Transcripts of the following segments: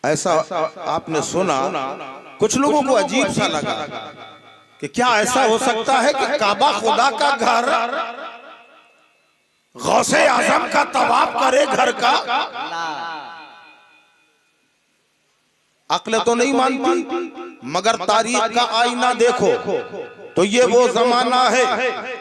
ऐसा आपने सुना, कुछ लोगों को अजीब सा लगा कि क्या ऐसा हो सकता है कि काबा खुदा का घर गौसे आजम का तवाफ करे घर का। अक्ल तो नहीं मानती, मगर तारीख का आईना देखो तो ये वो जमाना है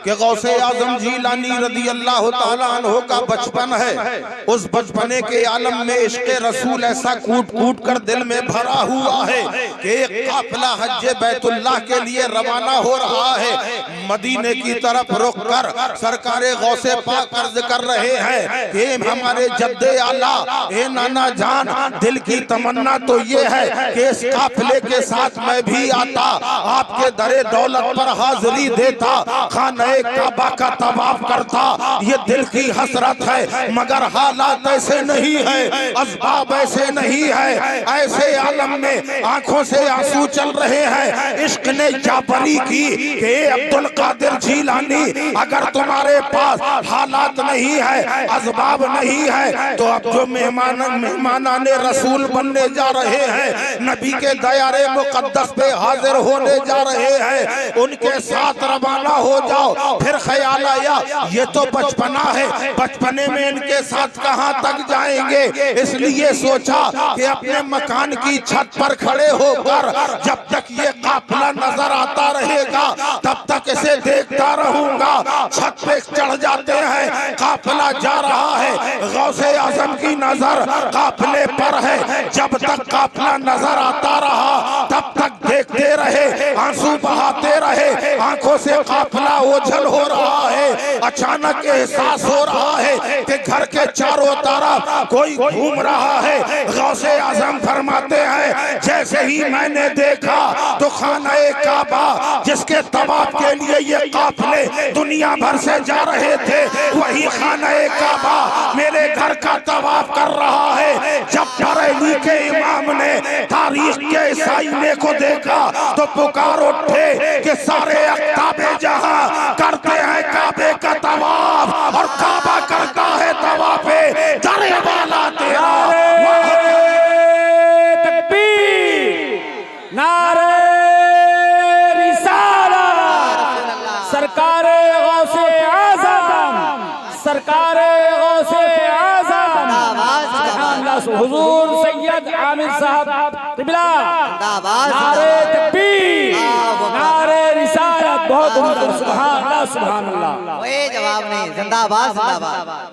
कि गौसे आजम जीलानी रदी अल्लाह ताला अन्हु का बचपन है। उस बचपने के आलम में इश्क़े रसूल ऐसा कूट कूट कर दिल में भरा हुआ है कि एक काफिला हज्जे बैतुल्लाह के लिए रवाना हो रहा है। मदीने की तरफ रुख कर सरकारे गौसे पाक अर्ज कर रहे हैं कि हमारे जद्दे आला ए नाना जान, दिल की तमन्ना तो ये है कि इस काफिले के साथ मैं भी आता, आपके दरे दौलत पर हाजिरी देता, खाने काबा का तवाफ करता। ये दिल की हसरत है, मगर हालात ऐसे नहीं है, असबाब ऐसे नहीं है। ऐसे आलम में आंखों से आंसू चल रहे हैं। इश्क ने जाबरी की कि अब्दुल कादिर जीलानी, अगर तुम्हारे पास हालात नहीं है, असबाब नहीं है, तो अब जो मेहमानाने रसूल बनने जा रहे हैं, नबी के दयारे मुकद्दस पे हाजिर होने जा रहे हैं, उनके साथ रवाना हो जाओ। फिर ख्याल आया ये तो बचपना है, बचपने में इनके साथ कहां तक जाएंगे। इसलिए सोचा कि अपने मकान की छत पर खड़े होकर जब तक ये काफिला नजर आता रहेगा तब तक इसे देखता रहूंगा। छत पे चढ़ जाते हैं, काफिला जा रहा है, गौसे आजम की नजर काफिले पर है। जब तक काफिला नजर आता रहा तब तक देखते रहे, आंसू बहाते रहे, आंखों से काफिला ओझल हो रहा है। अचानक एहसास हो रहा है कि घर के चारों तरफ कोई घूम रहा है। गौसे आजम फरमाते हैं जैसे ही मैंने देखा तो खाना-ए काबा जिसके तवाफ के लिए ये काफिले दुनिया भर से जा रहे थे, वही खाना-ए काबा मेरे घर का तवाफ कर रहा है। जब बरेली के इमाम ने तारीख के इस आईने को देखा तो पुकार उठे कि सारे अख्ताबे जहां करते हैं काबे का तवाफ और काबा करता है तवाफे दरे वाला तेरा। नारे रिसालत, सरकारे गौसे आज़म, सरकारे गौसे आज़म, हुजूर सैयद आमिर साहब क़िबला, नारे तकबीर, नारे रिसालत, बहुत बहुत सुभान अल्लाह सुभान अल्लाह। कोई जवाब नहीं, जिंदाबाद जिंदाबाद।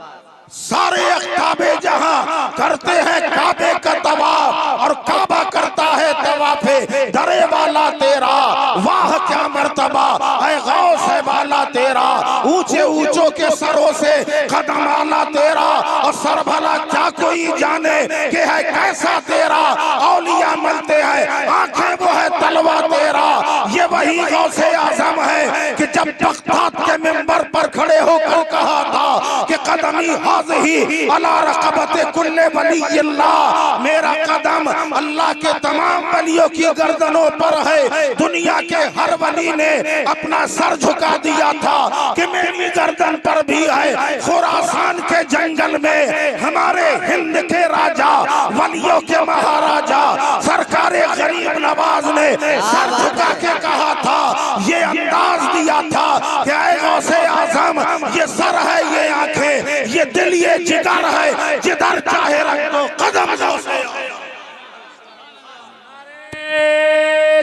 सारे अख्ताबे जहां करते हैं काबे का तवाफ और काबा करता है तवाफे दरे वाला तेरा। वाह क्या मर्तबा है गौसे वाला तेरा, ऊंचे ऊंचों के सरों से कदम आला तेरा, और सर भला क्या कोई जाने कि है कैसा तेरा। औलिया मिलते हैं, आंखें वो है तलवा तेरा। ये वही गौसे आजम है कि जब बगदाद के मिंबर पर खड़े होकर कहा था कि कदमी हाज़िही अला रक़बते कुल्ले वलिय्यिल्लाह, मेरा कदम अल्लाह के तमाम वलियों की गर्दनों पर है। दुनिया के हर वली ने अपना सर झुका दिया था कि मेरी गर्दन पर भी है। खुरासान के जंगल में हमारे हिंद के राजा, वलियों के महाराजा सरकारे गरीब नवाज ने सर झुका के कहा था, ये अंदाज दिया था कि ऐ गौसे आजम, ये सर है, ये आंखें, ये दिल, ये जिगर है, जिधर चाहे रख दो कदम गौसे।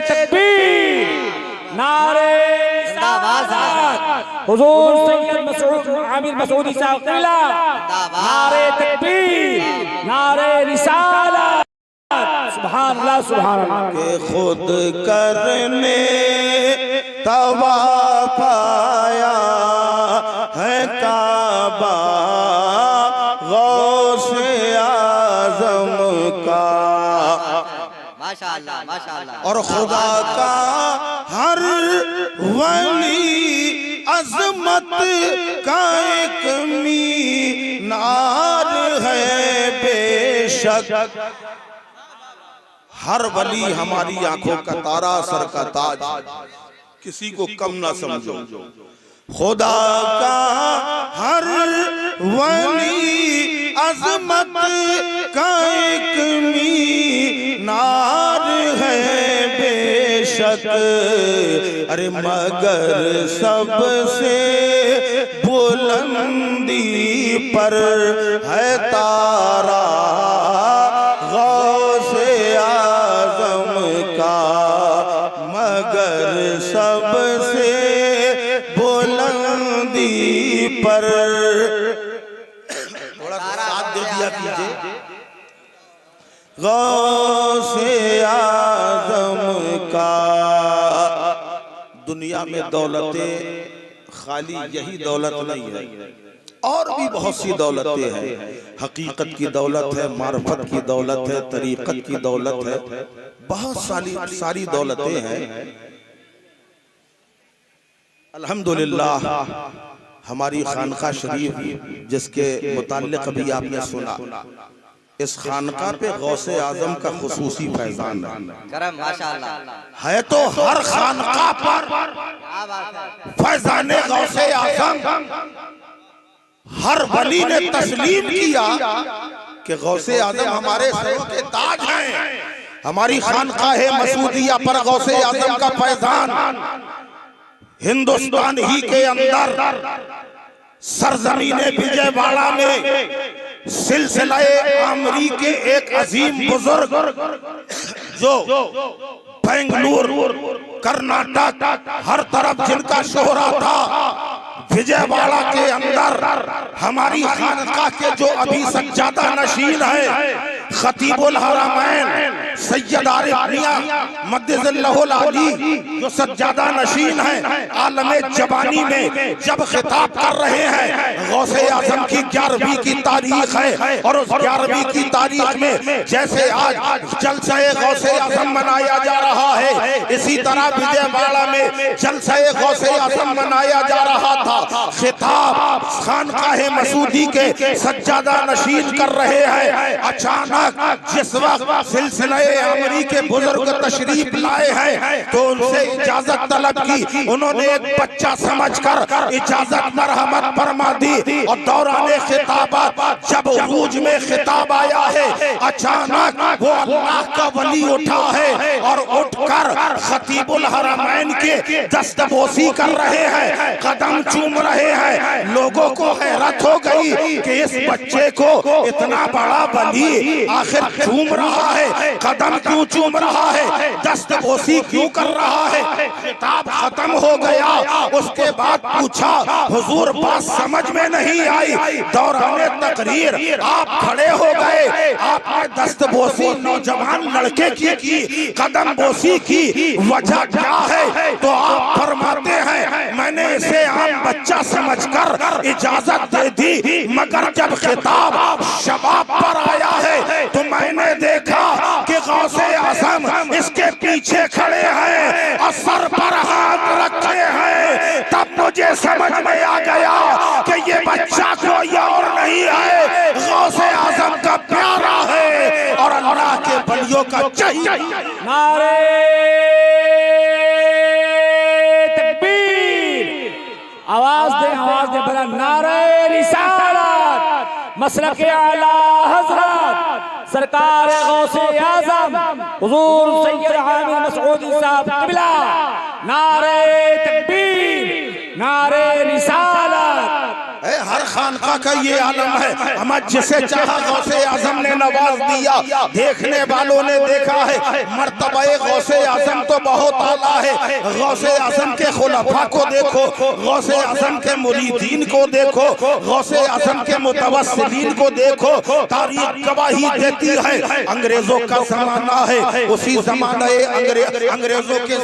तकबीर, नारे हुजूर सैयद मसूद आमिर मसूदी साहब क़िबला, नारे तकबीर, नारे रिसालत, सुभान अल्लाह सुभान अल्लाह। के खुद करने तवाफ आया है काबा गौसे आज़म का, माशाअल्लाह माशाअल्लाह। और खुदा का हर वली अज़मत का एक मीनार है बेशक। हर वली हमारी आंखों का तारा, सर का ताज, किसी को कम ना समझो। खुदा का हर वली अज़मत का एक मीनार बेशक, अरे मगर सबसे बुलंदी पर है तारा गौसे आज़म का, मगर सबसे बुलंदी पर। थोड़ा साथ दे दिया कीजिए। गौसे आज़म का। दुनिया में दौलतें खाली यही दौलत नहीं है, और भी बहुत सी दौलतें हैं। हकीकत की दौलत है, मार्फत की दौलत है, तरीक़त की दौलत है, बहुत सारी दौलतें हैं। अल्हम्दुलिल्लाह हमारी खानका शरीफ जिसके मुताल्लिक़ भी आपने सुना, इस खानका पे गौसे आज़म का खुसूसी फैज़ान है। माशाअल्लाह है तो हर खानका पर फैज़ाने गौसे आज़म हर वली ने तस्लीम किया कि गौसे आज़म हमारे सरों के ताज हैं। हमारी खानकाहे मसूदिया पर गौसे आज़म का फैज़ान हिंदुस्तान ही के अंदर सरजमीने विजयवाड़ा में सिलसिलाए आमरी के एक अजीम बुजुर्ग जो बेंगलुरु, कर्नाटक, हर तरफ जिनका शोहरा था, विजयवाड़ा के अंदर हमारी खानका के जो अभी सज्जादा नशीन है खतीबुल हरमैन सैयद आरिफ मियां मद्दिज़ल्लाहुल आली, जो सज्जादा नशीन है, आलमे जबानी में जब खिताब कर रहे हैं, गौसे आज़म की 11वीं की तारीख है, और उस 11वीं की तारीख में जैसे आज जलसे गौसे आज़म मनाया जा रहा है, इसी तरह विजयवाड़ा में जलसे गौसे आज़म मनाया जा रहा था। खिताब खानकाहे मसूदी के सज्जादा नशीन कर रहे हैं। अचानक जिस वक्त सिलसिला आमरी के बुजुर्ग तशरीफ लाए हैं, तो उनसे इजाजत तलब की। उन्होंने एक बच्चा समझकर इजाजत मरहमत फरमा दी, और दौराने खिताबत जब उरूज में खिताब आया है, अचानक वो अल्लाह का वली उठा है और उठकर खतीबुल हरमैन के दस्तबोसी कर रहे हैं, कदम चूम रहे हैं। लोगों को हैरत हो गई कि इस बच्चे को इतना बड़ा वली आखिर चूम रहा है, कदम क्यों चूम रहा है, दस्तबोसी क्यों कर रहा है। खिताब खत्म हो गया। उसके बाद पूछा, हुजूर बात समझ में नहीं आई। दौराने तकरीर आप खड़े हो गए, आपने दस्तबोसी नौजवान लड़के की कदम बोसी की वजह क्या है? तो आप फरमाते हैं मैंने इसे आम बच्चा समझकर इजाजत दे दी, मगर जब खिताब शबाब पर आया है तो मैंने देखा कि गौसे आज़म इसके पीछे खड़े हैं और सर पर हाथ रखे हैं। तब मुझे समझ में आ गया कि ये बच्चा कोई और नहीं है, गौसे आज़म का प्यारा है और अल्लाह के वलियों का चाहिए। नारे तकबीर, आवाज दे बड़ा नारे रिसालत, मसलक आला हज़रत सरकार गौसे आज़म हुजूर सैयद आमिर मसऊदी साहब क़िबला। नारे तकबीर, नारे रिसालत। हर खानका का ये आलम है। हमें जिसे चाहा गौसे आज़म ने नवाज दिया। देखने वालों ने देखा है मर्तबा गौसे आज़म तो बहुत आला है। गौसे आज़म के खुलफा को देखो, गौसे आज़म के मुरीदीन को देखो, गौसे आज़म के मुतवस्सिलीन को देखो। तारीख गवाही देती है अंग्रेजों का जमाना है, उसी जमाने अंग्रेजों के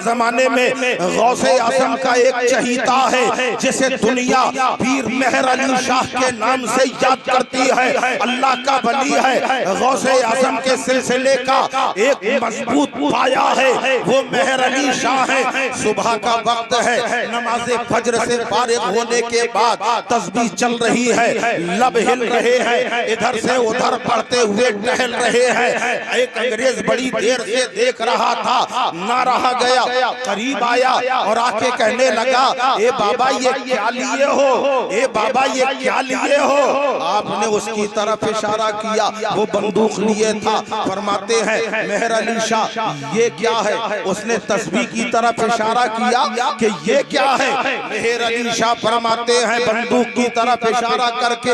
जमाने में गौसे आज़म का एक चहीता है जिसे दुनिया पीर मेहर अली शाह के नाम से याद करती है। अल्लाह का वली है। गौसे आज़म के सिलसिले का एक मजबूत पाया है, वो मेहर अली शाह है। सुबह का वक्त है, नमाज़े फज्र से फारिग होने के बाद तस्बीह चल रही है, लब हिल रहे हैं, इधर से उधर पढ़ते हुए टहल रहे हैं। एक अंग्रेज बड़ी देर से देख रहा था, ना रहा गया, करीब आया और आके कहने लगा, ए बाबा ये क्या लिए हो, ए बाबा ये क्या लिए हो। आपने उसकी तरफ इशारा किया किया, वो बंदूक लिए था। फरमाते हैं मेहर अली शाह ये क्या है? उसने तस्बीह की तरफ इशारा किया कि ये क्या है? मेहर अली शाह फरमाते हैं बंदूक की तरफ इशारा करके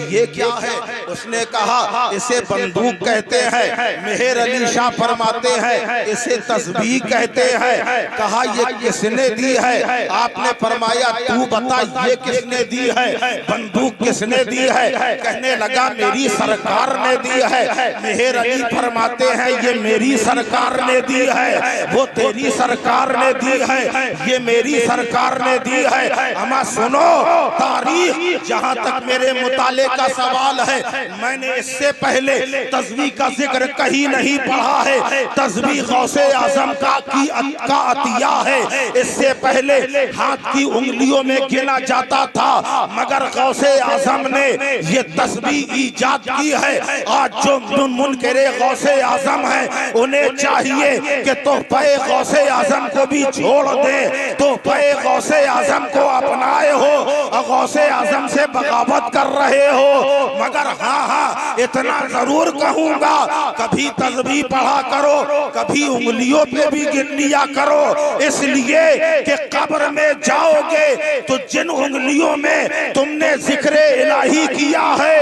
ये क्या है? उसने कहा इसे बंदूक कहते हैं। मेहर अली शाह फरमाते हैं इसे तस्बीह कहते हैं। कहा ये किसने दी है? आपने फरमाया तू बता ये किसने दी है? बंदूक किसने दी है? कहने लगा मेरी सरकार ने दी है। मेहर अली फरमाते हैं ये मेरी सरकार ने दी है, वो तेरी सरकार ने दी है, ये मेरी सरकार ने दी है। अमा सुनो तारीख, जहां तक मेरे मुताले का सवाल है, मैंने इससे पहले तस्बीह का जिक्र कहीं नहीं पढ़ा है। तस्बीह गौसे आजम का अतिया है। इससे पहले हाथ की उंगलियों में गिना जाता था, मगर गौसे आजम ने ये तस्बीह ईजाद की है। आज जो मुनकरे गौसे आजम है उन्हें चाहिए कि तोहफे गौसे आजम को भी छोड़ दे, तोहफे गौसे आजम को अपनाए हो और गौसे आजम से बगावत कर रहे हो। मगर हाँ इतना जरूर कहूंगा, कभी तस्बीह पढ़ा करो, कभी उंगलियों पे भी गिन लिया करो, इसलिए कि कब्र में जाओगे तो जिन उंगलियों में तुमने जिक्र इलाही किया है,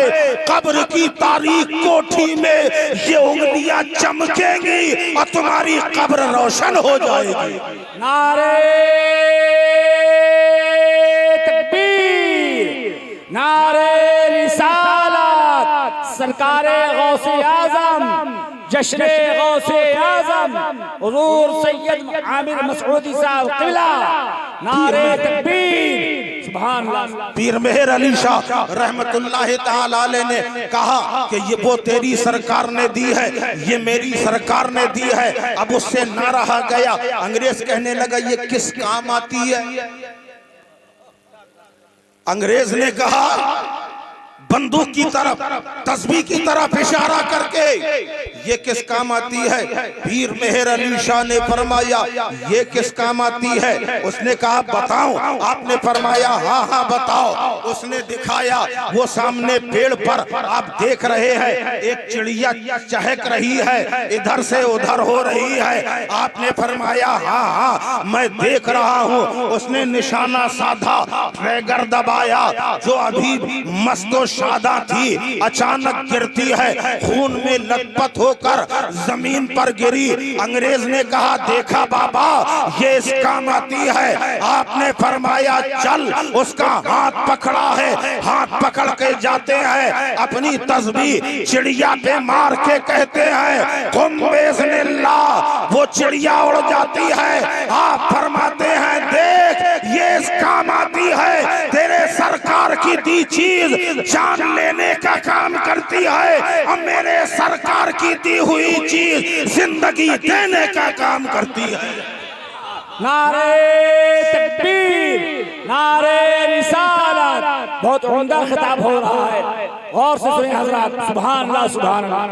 कब्र की तारीख कोठी में ये उंगलियां चमकेंगी और तुम्हारी कब्र रोशन हो जाएगी। नारे तकबीर, नारे रिसालत, सरकारे गौसे आजम, जश्न गौसे आजम हुजूर सैयद आमिर मसऊदी साहब क़िबला, नारे तकबीर, सुभान अल्लाह। पीर मेहर अली शाह रहमतुल्लाह ताला अलैह ने कहा कि ये वो तेरी सरकार ने दी है, ये मेरी सरकार ने दी है। अब उससे ना रहा गया, अंग्रेज कहने लगा ये किस काम आती है? अंग्रेज ने कहा बंदूक की तरफ, तस्बीह की तरफ इशारा करके ये किस काम आती है? पीर मेहर अली शाह ने फरमाया ये किस काम आती है? उसने कहा बताओ। आपने फरमाया हाँ बताओ। उसने दिखाया, वो सामने पेड़ पर आप देख रहे हैं एक चिड़िया चहक रही है, इधर से उधर हो रही है। आपने फरमाया हाँ मैं देख रहा हूँ। उसने निशाना साधा, ट्रैगर दबाया, जो अभी मस्तो शादा थी अचानक गिरती है, खून में लथपथ होकर जमीन पर गिरी। अंग्रेज ने कहा देखा बाबा ये इस काम आती है। आपने फरमाया चल, उसका हाथ पकड़ा है, हाथ पकड़ के जाते हैं, अपनी तस्बीह चिड़िया पे मार के कहते हैं कुम बिस्मिल्लाह, वो चिड़िया उड़ जाती है। आप फरमाते हैं देख ये इस काम आती है, तेरे सरकार की दी चीज जान लेने का काम करती है और मेरे सरकार की दी हुई चीज जिंदगी देने का काम करती है। नारे तकबीर, नारे रिसालत, बहुत उम्दा खिताब हो रहा है, और से सुनिए हजरत। सुभान अल्लाह, सुभान अल्लाह।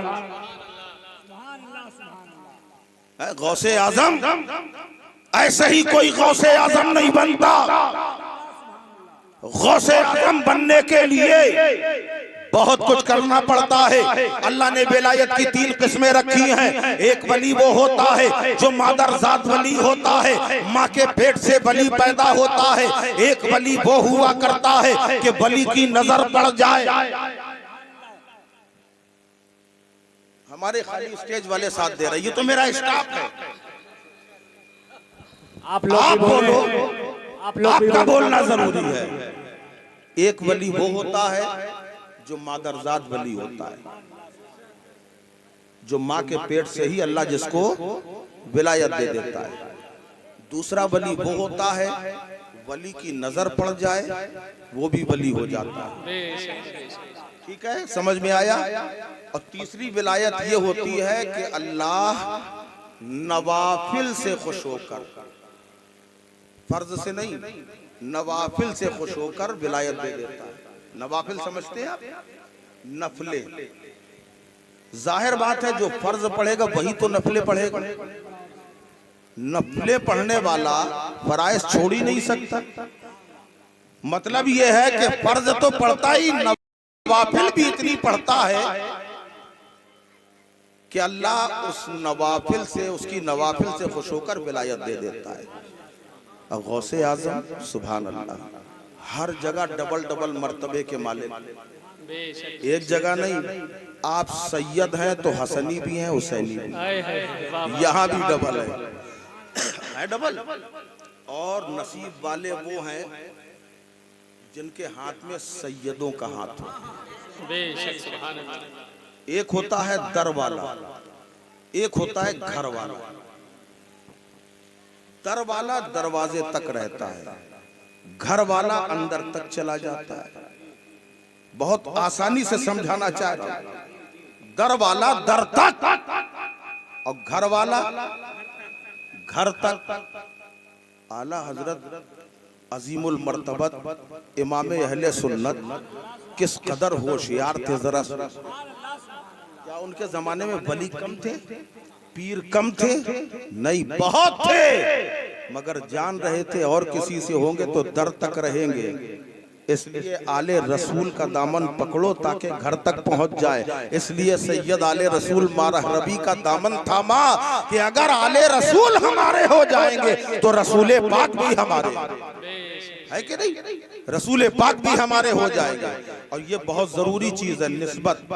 गौसे आजम ऐसे ही कोई गौसे आजम नहीं बनता। गौसे आजम बनने के लिए बहुत कुछ करना पड़ता है। अल्लाह ने विलायत की 3 किस्में रखी हैं। एक वली वो होता है जो मादरजात वली होता है, माँ के पेट से वली पैदा होता है। एक वली वो हुआ करता है कि वली की नजर पड़ जाए। हमारे खाली स्टेज वाले साथ दे रहे, ये तो मेरा स्टाफ है। आप लोग बोलो, आपका बोलना बोलो। जरूरी है। एक वली वो होता है जो मादरजात वली होता है, जो माँ के पेट से ही अल्लाह जिसको विलायत दे देता है। दूसरा वली वो होता है वली की नजर पड़ जाए वो भी वली हो जाता है। ठीक है, समझ में आया? और तीसरी विलायत ये होती है कि अल्लाह नवाफिल से खुश होकर, फर्ज से नहीं, नवाफिल से खुश होकर विलायत दे देता है। नवाफिल समझते हैं आप? नफले। जाहिर बात है जो फर्ज पढ़ेगा वही तो नफले पढ़ेगा। नफले पढ़ने वाला फराइज छोड़ ही नहीं सकता। मतलब यह है कि फर्ज तो पढ़ता ही, नवाफिल भी इतनी पढ़ता है कि अल्लाह उस नवाफिल से, उसकी नवाफिल से खुश होकर विलायत दे देता है। और गौसे आजम सुभान अल्लाह, हर जगह डबल डबल मर्तबे के मालिक, एक जगह नहीं। आप सैयद हैं तो हसनी भी हैं, हुसैनी भी, यहाँ भी डबल है डबल। और नसीब वाले वो हैं जिनके हाथ में सैयदों का हाथ हो। एक होता है दर वाला, एक होता है घर वाला। दर वाला दरवाजे तक रहता है, घर वाला अंदर तक चला जाता है। बहुत आसानी से समझाना चाह रहा हूं। दर वाला दर तक और घर वाला घर तक। आला हजरत अजीमुल मर्तबत इमाम अहले सुन्नत किस कदर होशियार थे जरा। क्या उनके जमाने में वली कम थे, पीर कम थे? नहीं, बहुत थे, मगर जान रहे थे और किसी से होंगे तो दर तक रहेंगे। इसलिए आले रसूल का दामन पकड़ो ताकि घर तक पहुंच जाए। इसलिए सैयद आले रसूल मारहरबी का दामन थामा कि अगर आले रसूल हमारे हो जाएंगे तो रसूले पाक भी हमारे, है कि नहीं? रसूले पाक भी हमारे हो जाएंगे। और ये बहुत जरूरी चीज है, निस्बत,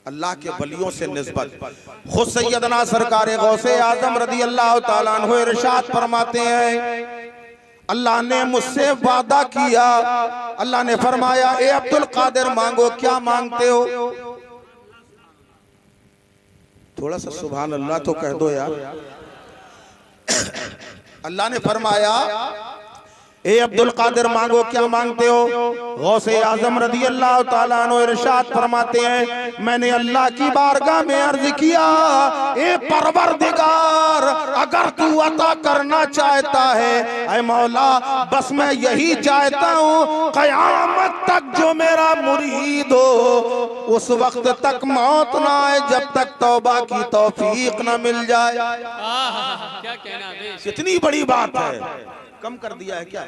अल्लाह के वलियों से निस्बत। खुद सैयदना सरकार गौसे आजम रदी अल्लाह ताला अन्हु इरशाद फरमाते हैं, अल्लाह ने मुझसे वादा किया, अल्लाह ने फरमाया ए अब्दुल कादिर मांगो, क्या मांगते हो? थोड़ा सा सुभान अल्लाह तो कह दो यार। अल्लाह ने फरमाया ए अब्दुल कादिर मांगो, क्या मांगते हो? गौसे आजम रदी अल्लाह ताला अन्हु इरशाद फरमाते हैं, मैंने अल्लाह की बारगाह में अर्ज किया, ए परवरदिगार अगर तू अता करना चाहता है, ऐ मौला बस मैं यही चाहता हूँ क़यामत तक जो मेरा मुरीद हो उस वक्त तक मौत ना आए जब तक तौबा की तौफीक न मिल जाए। क्या कहना, कितनी बड़ी बात है। कम कर दिया है क्या?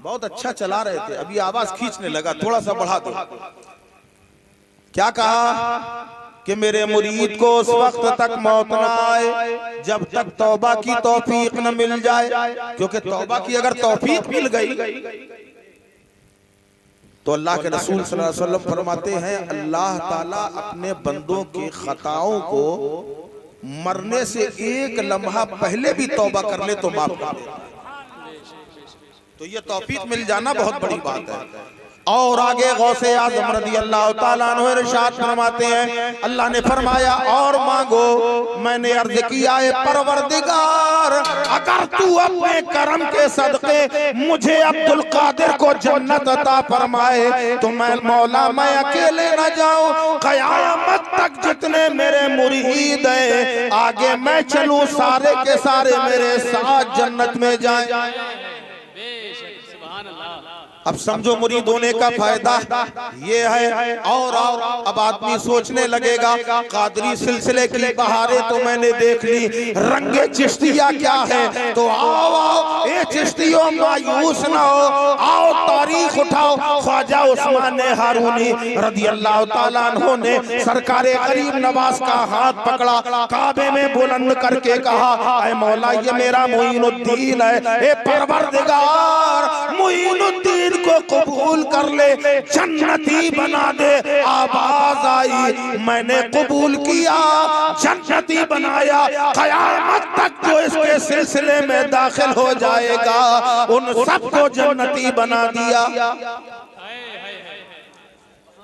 बहुत अच्छा चला रहे थे, अभी आवाज खींचने लगा, थोड़ा सा बढ़ा दो। क्या कहा कि मेरे मुरीद को उस वक्त तक मौत ना आए जब तक तौबा की तौफीक न मिल जाए। क्योंकि तौबा की अगर तौफीक मिल गई तो अल्लाह के रसूल सल्लल्लाहु अलैहि वसल्लम फरमाते हैं, अल्लाह ताला अपने बंदों की खताओं को मरने से एक लम्हा पहले भी तौबा कर ले तो माफ कर देता है। तो ये तौफीक मिल जाना बहुत बड़ी बात है। और आगे गौसे आज़म रज़ी अल्लाह ताला अन्हु इरशाद फरमाते हैं, अल्लाह ने फरमाया और मांगो। मैंने अर्ज किया है परवरदिगार अगर तू अपने करम के सदके मुझे अब्दुल कादिर को जन्नत अता फरमाए तो मैं मौला मैं अकेले न जाऊं, क़यामत तक जितने मेरे मुरीद हैं आगे मैं चलूं सारे के सारे मेरे साथ जन्नत में जाएं। अब समझो मुरीद होने का फायदा ये है। और अब आदमी सोचने लगेगा कादरी सिलसिले की बहारें तो मैंने देख ली, रंगे चिश्तिया क्या है? तो आओ आओ ए चिश्तियों मायूस ना हो, आओ तारीख उठाओ। ख्वाजा उस्मान हारूनी रज़ी अल्लाह ताला अन्हु ने सरकारे गरीब नवाज का हाथ पकड़ा, काबे में बुलंद करके कहा, ऐ मौला ये मेरा मोइनुद्दीन है, ए परवरदिगार मोइनुद्दीन को कबूल कर ले, जन्नती बना दे। आवाज आई, मैंने कबूल किया, जन्नती बनाया। क़यामत तक जो इसके सिलसिले में दाखिल हो जाएगा उन सबको जन्नती बना दिया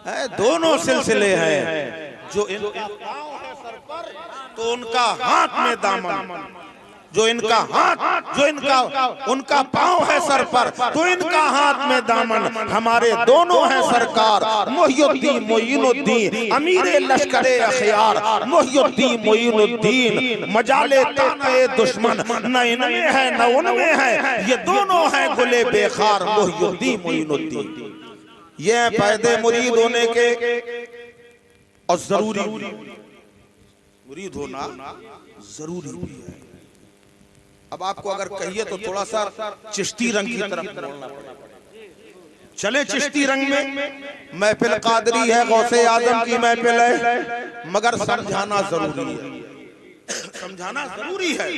है। दोनों सिलसिले हैं, जो इनका पाँव है सर पर तो उनका हाथ में दामन, जो इनका हाथ जो इनका उनका पाँव है सर पर तो इनका हाथ में दामन। हमारे दोनों हैं सरकार मोहिउद्दीन मोइनुद्दीन अमीरे लश्करे अखियार मोहिउद्दीन मोइनुद्दीन मजाले ताने दुश्मन, न इनमें है न उनमें है, ये दोनों हैं गुले बेखार मोहिउद्दीन मोइनुद्दीन। ये फायदे मुरीद होने के। और जरूरी मुरीद होना जरूरी भी है। अब आपको अगर कहिए तो थोड़ा सा चिश्ती रंग की तरफ बोलना पड़ेगा। चले चिश्ती रंग में, महफिल कादरी है, गौसे आजम की महफिल है, मगर समझाना जरूरी है, समझाना जरूरी है।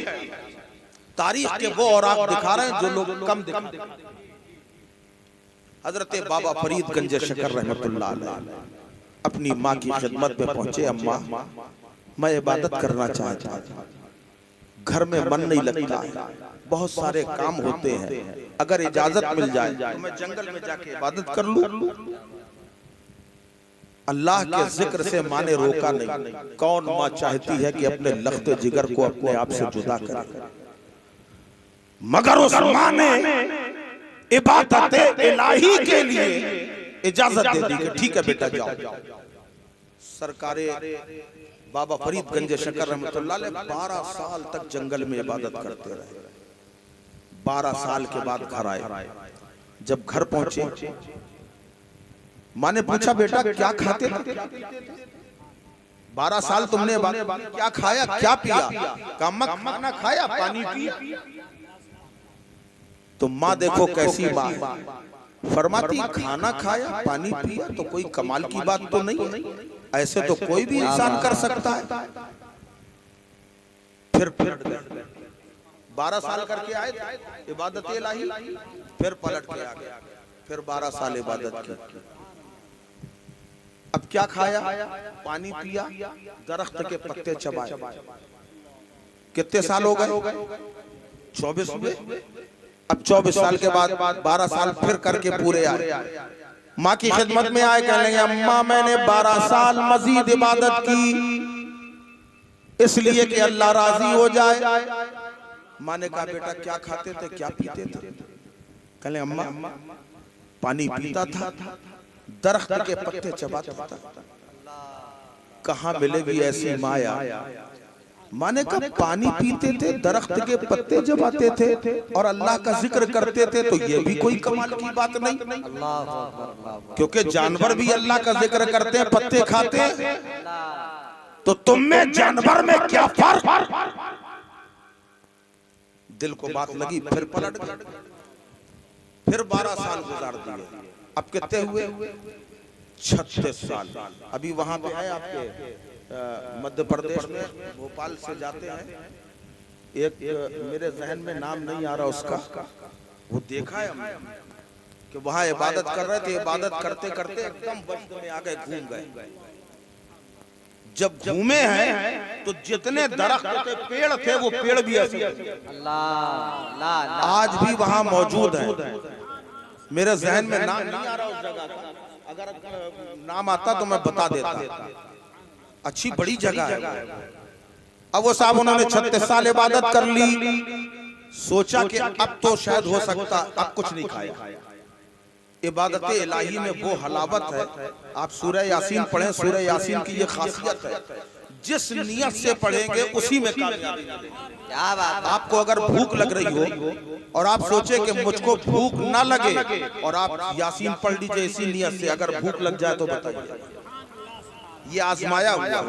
तारीख के वो और आप दिखा रहे हैं जो लोग कम दिखाते हैं। हजरत बाबा फरीद गंज शकर रहमतुल्लाह अलैह अपनी माँ की खिदमत में पहुंचे। अम्मा, मैं इबादत करना चाहता हूं, घर में मन नहीं लगता है, बहुत सारे काम होते हैं, अगर इजाजत मिल जाए तो मैं जंगल में जाके इबादत कर लूं। अल्लाह के जिक्र से माँ ने रोका नहीं। कौन माँ चाहती है कि अपने लख्त जिगर को अपने आप से जुदा करे, मगर उस माँ ने इबादत इलाही के लिए इजाजत दे दी कि ठीक है बेटा जाओ। सरकारे बाबा फरीद गंज शकर रहमतुल्लाह अलैह 12 साल तक जंगल में इबादत करते रहे। 12 साल के बाद घर आए। जब घर पहुंचे, माँ ने पूछा बेटा क्या खाते थे? 12 साल तुमने क्या खाया क्या पिया? कहा ना खाया, पानी पिया। तो माँ देखो कैसी माँ, फरमाती खाना खाया पानी पिया तो कोई कमाल की बात तो नहीं, ऐसे तो कोई भी इंसान कर सकता है। फिर 12 साल करके आए इबादत इलाही, फिर पलट के आ गए, फिर 12 साल इबादत की। अब क्या खाया? पानी पिया, दरख्त के पत्ते चबाए। कितने साल हो गए? 24 हुए। अब 24 साल के बाद 12 साल फिर करके पूरे आए, माँ की खिदमत में आए, कहने लगे अम्मा मैंने 12 साल मजीद इबादत की इसलिए कि अल्लाह राजी हो जाए। माँ ने कहा बेटा क्या खाते थे क्या पीते थे? कहने अम्मा पानी पीता था, दरख्त के पत्ते चबाता था। कहाँ मिलेगी ऐसी माया? माँ ने कहा पानी पीते थे, दरख्त के पत्ते चबाते थे और अल्लाह का जिक्र करते थे, तो ये भी कोई कमाल की बात नहीं, क्योंकि जानवर भी अल्लाह का जिक्र करते हैं, पत्ते खाते हैं, तो तुम में जानवर में क्या फर्क? दिल को बात लगी, फिर पलट गए, फिर 12 साल गुजार दिए। अब कितने हुए? 36 साल। अभी वहां पे है आपके मध्य प्रदेश में, भोपाल से जाते हैं, एक मेरे जहन में नाम नहीं आ रहा उसका, वो देखा है हमने कि वहां इबादत कर रहे थे, इबादत करते करते एकदम वजद में आ गए, घूम गए। जब घूमे हैं तो जितने दरख्त थे, पेड़ थे, वो पेड़ भी ऐसे आज भी वहां मौजूद है। मेरे जहन में नाम नहीं आ रहा उस जगह का, अगर नाम आता तो मैं बता देता। अच्छी बड़ी जगह है। अब वो साहब उन्होंने 36 साल इबादत कर ली, सोचा कि अब तो शायद हो सकता, अब कुछ नहीं खाया। इबादत इलाही में वो हलावत है, आप सूरह यासीन पढ़ें, सूरह यासीन की ये खासियत है, जिस नियत से पढ़ेंगे उसी में कामयाबी। क्या बात है? आपको अगर भूख लग रही हो और आप सोचे कि मुझको भूख ना लगे और आप यासीन पढ़ लीजिए इसी नियत से, अगर भूख लग जाए तो बताइए। ये आजमाया हुआ।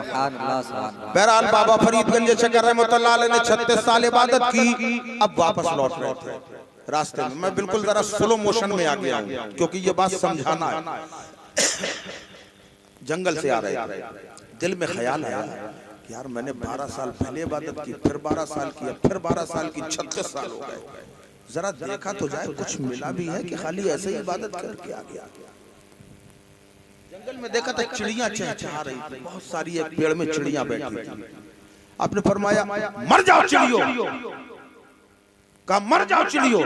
बहरहाल बाबा फरीद गंज शकर रहमतुल्लाह अलैह ने 36 साल इबादत की। अब वापस लौट रहे थे रास्ते में, मैं बिल्कुल जरा स्लो मोशन में आ गया हूँ क्योंकि ये बात समझाना है। जंगल से आ रहे थे, दिल में ख्याल आया कि यार मैंने 12 साल पहले इबादत की, फिर 12 साल की, फिर 12 साल की, 36 साल हो गए। जरा देखा तो जाए कुछ मिला भी है कि खाली ऐसे ही इबादत करके आ गया। जंगल में देखा था चिड़ियां चहचहा रही थी, बहुत सारी, एक पेड़ में चिड़ियां बैठी थी। आपने फरमाया मर जाओ चिड़ियों, कहा मर जाओ चिड़ियों,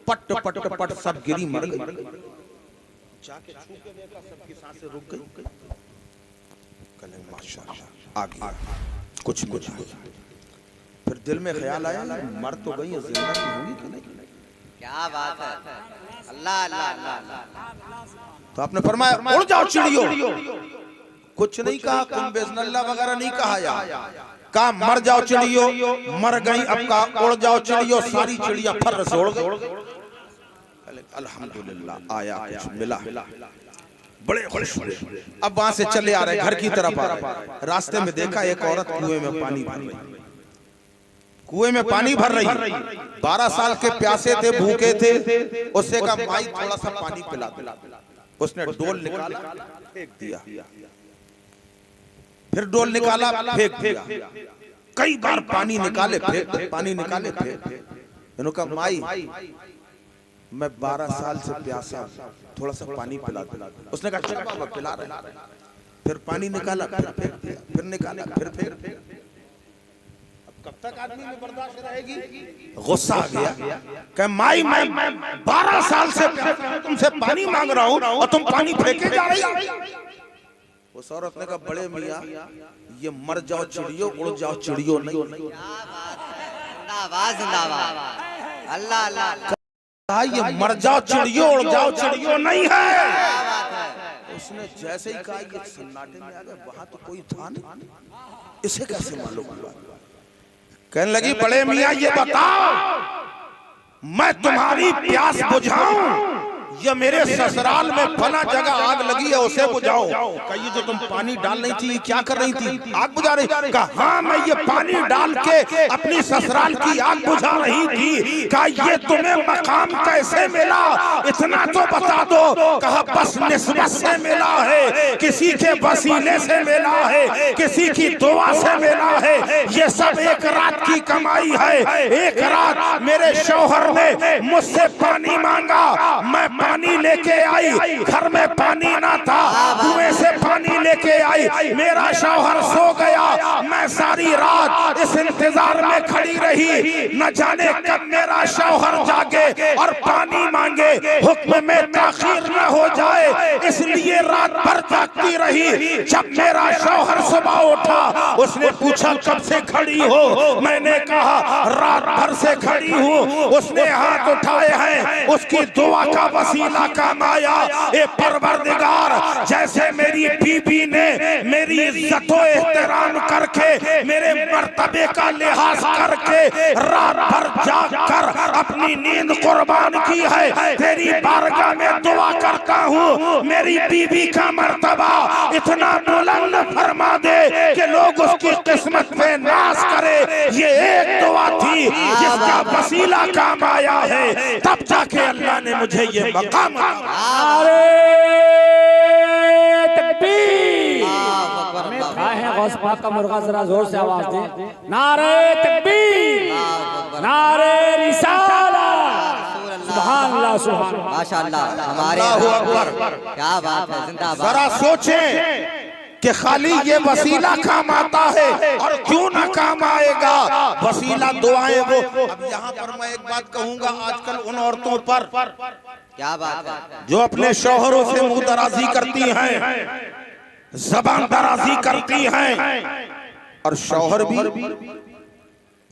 पट पट पट सब गिरी मर गई। जाके छू के देखा सबकी सांसें रुक गई। कहने माशाअल्लाह आ गया, कुछ कुछ। फिर दिल में ख्याल आया मर तो गई, जिंदा की होंगी कि नहीं? क्या बात है? अल्लाह अल्लाह अल्लाह। तो आपने फरमाया उड़ जाओ चिड़ियों, कुछ नहीं कहा, कुन बेज़नल्लाह वगैरह नहीं कहा, यार कहा मर जाओ चिड़ियों, मर गई। अब कहा उड़ जाओ चिड़ियों, सारी चिड़ियां फर से उड़ गई। अल्हम्दुलिल्लाह आया, कुछ मिला, बड़े खुश हुए। अब वहां से चले आ रहे, घर की तरफ आ रहे, रास्ते में देखा एक औरत कुएं में पानी भर रही। कुएं में पानी भर रही, 12 साल के प्यासे थे, भूखे थे। उससे कहा माई थोड़ा सा पानी पिला दो। उसने डोल निकाला, फेंक दिया, फिर डोल निकाला, फेंक दिया। कई बार पानी निकाले, फेंक, पानी निकाले, फेंक। इन्होंने कहा माई मैं 12 साल से प्यासा, थोड़ा सा पानी पिला दो। उसने कहा चलो बाबा पिला रहे। फिर पानी निकाला, फिर फेंक दिया, फिर निकाला, फिर फेंक दिया। कब तक आदमी में बर्दाश्त रहेगी? गुस्सा आ गया, कह माई मैं 12 साल से तुमसे पानी मांग रहा हूँ और तुम पानी फेंके जा रही। उस औरत ने कहा बड़े मियाँ ये मर जाओ चिड़ियों, उड़ जाओ चिड़ियों नहीं। जिंदाबाद जिंदाबाद, अल्लाह अल्लाह। कहा ये मर जाओ चिड़ियों, उड़ जाओ चिड़ियों नहीं है। उसने जैसे ही कहा ये सन्नाटे में आ गया, वहां तो कोई था नहीं, इसे कैसे मालूम हुआ? कहने लगी बड़े मियाँ ये बताओ मैं तुम्हारी प्यास बुझाऊं या मेरे ससुराल में फला जगह आग लगी है उसे बुझाओ? कहिए जो तुम पानी डाल रही थी क्या कर रही थी? आग बुझा रही? कहा हाँ मैं ये पानी डाल के अपनी ससुराल की आग बुझा रही थी। कहा ये तुम्हें मकाम कैसे मिला इतना तो बता दो। कहा बस निस्बत से मिला है, किसी के वसीले से मिला है, किसी की दुआ से मिला है। ये सब एक रात की कमाई है। एक रात मेरे शौहर ने मुझसे पानी मांगा, मैं पानी लेके आई, घर में पानी ना था, कुएं से पानी लेके आई। मेरा शौहर सो गया, मैं सारी रात इस इंतजार में खड़ी रही, न जाने कब मेरा शौहर जागे और पानी मांगे, हुक्म में ताखीर न हो जाए, इसलिए रात भर जागती रही। जब मेरा शौहर सुबह उठा, उसने पूछा कब से खड़ी हो? मैंने कहा रात भर से खड़ी हूँ। उसने हाथ उठाए हैं, उसकी दुआ का वसीला काम आया। ए परवरदिगार जैसे मेरी बीबी ने मेरी इज्जत व एहतराम करके, मेरे मर्तबे का लिहाज करके रात भर जाग कर अपनी नींद कुर्बान की है, तेरी बारगाह में दुआ करता हूँ मेरी बीबी का मर्तबा इतना बुलंद फरमा दे कि लोग उसकी किस्मत पे नाज करे। ये एक दुआ थी जिसका वसीला काम आया है, तब जाके अल्लाह ने मुझे ये मकाम दिया। नारे तकबीर। हमें कहा है गौस पाक का मुर्गा जरा जोर से आवाज दे। नारे तकबीर, नारे रिसाला, सुभान अल्लाह सुभान माशाअल्लाह। हमारे अल्लाहु अकबर। क्या बात है, जिंदाबाद। जरा सोचें कि खाली ये वसीला काम आता है और क्यों ना काम आएगा वसीला दुआएं। वो अब यहाँ पर मैं एक बात कहूंगा, आजकल उन औरतों पर क्या बात है जो अपने शौहरों से मुंह दराजी करती हैं, जबान दराजी करती हैं, और शौहर भी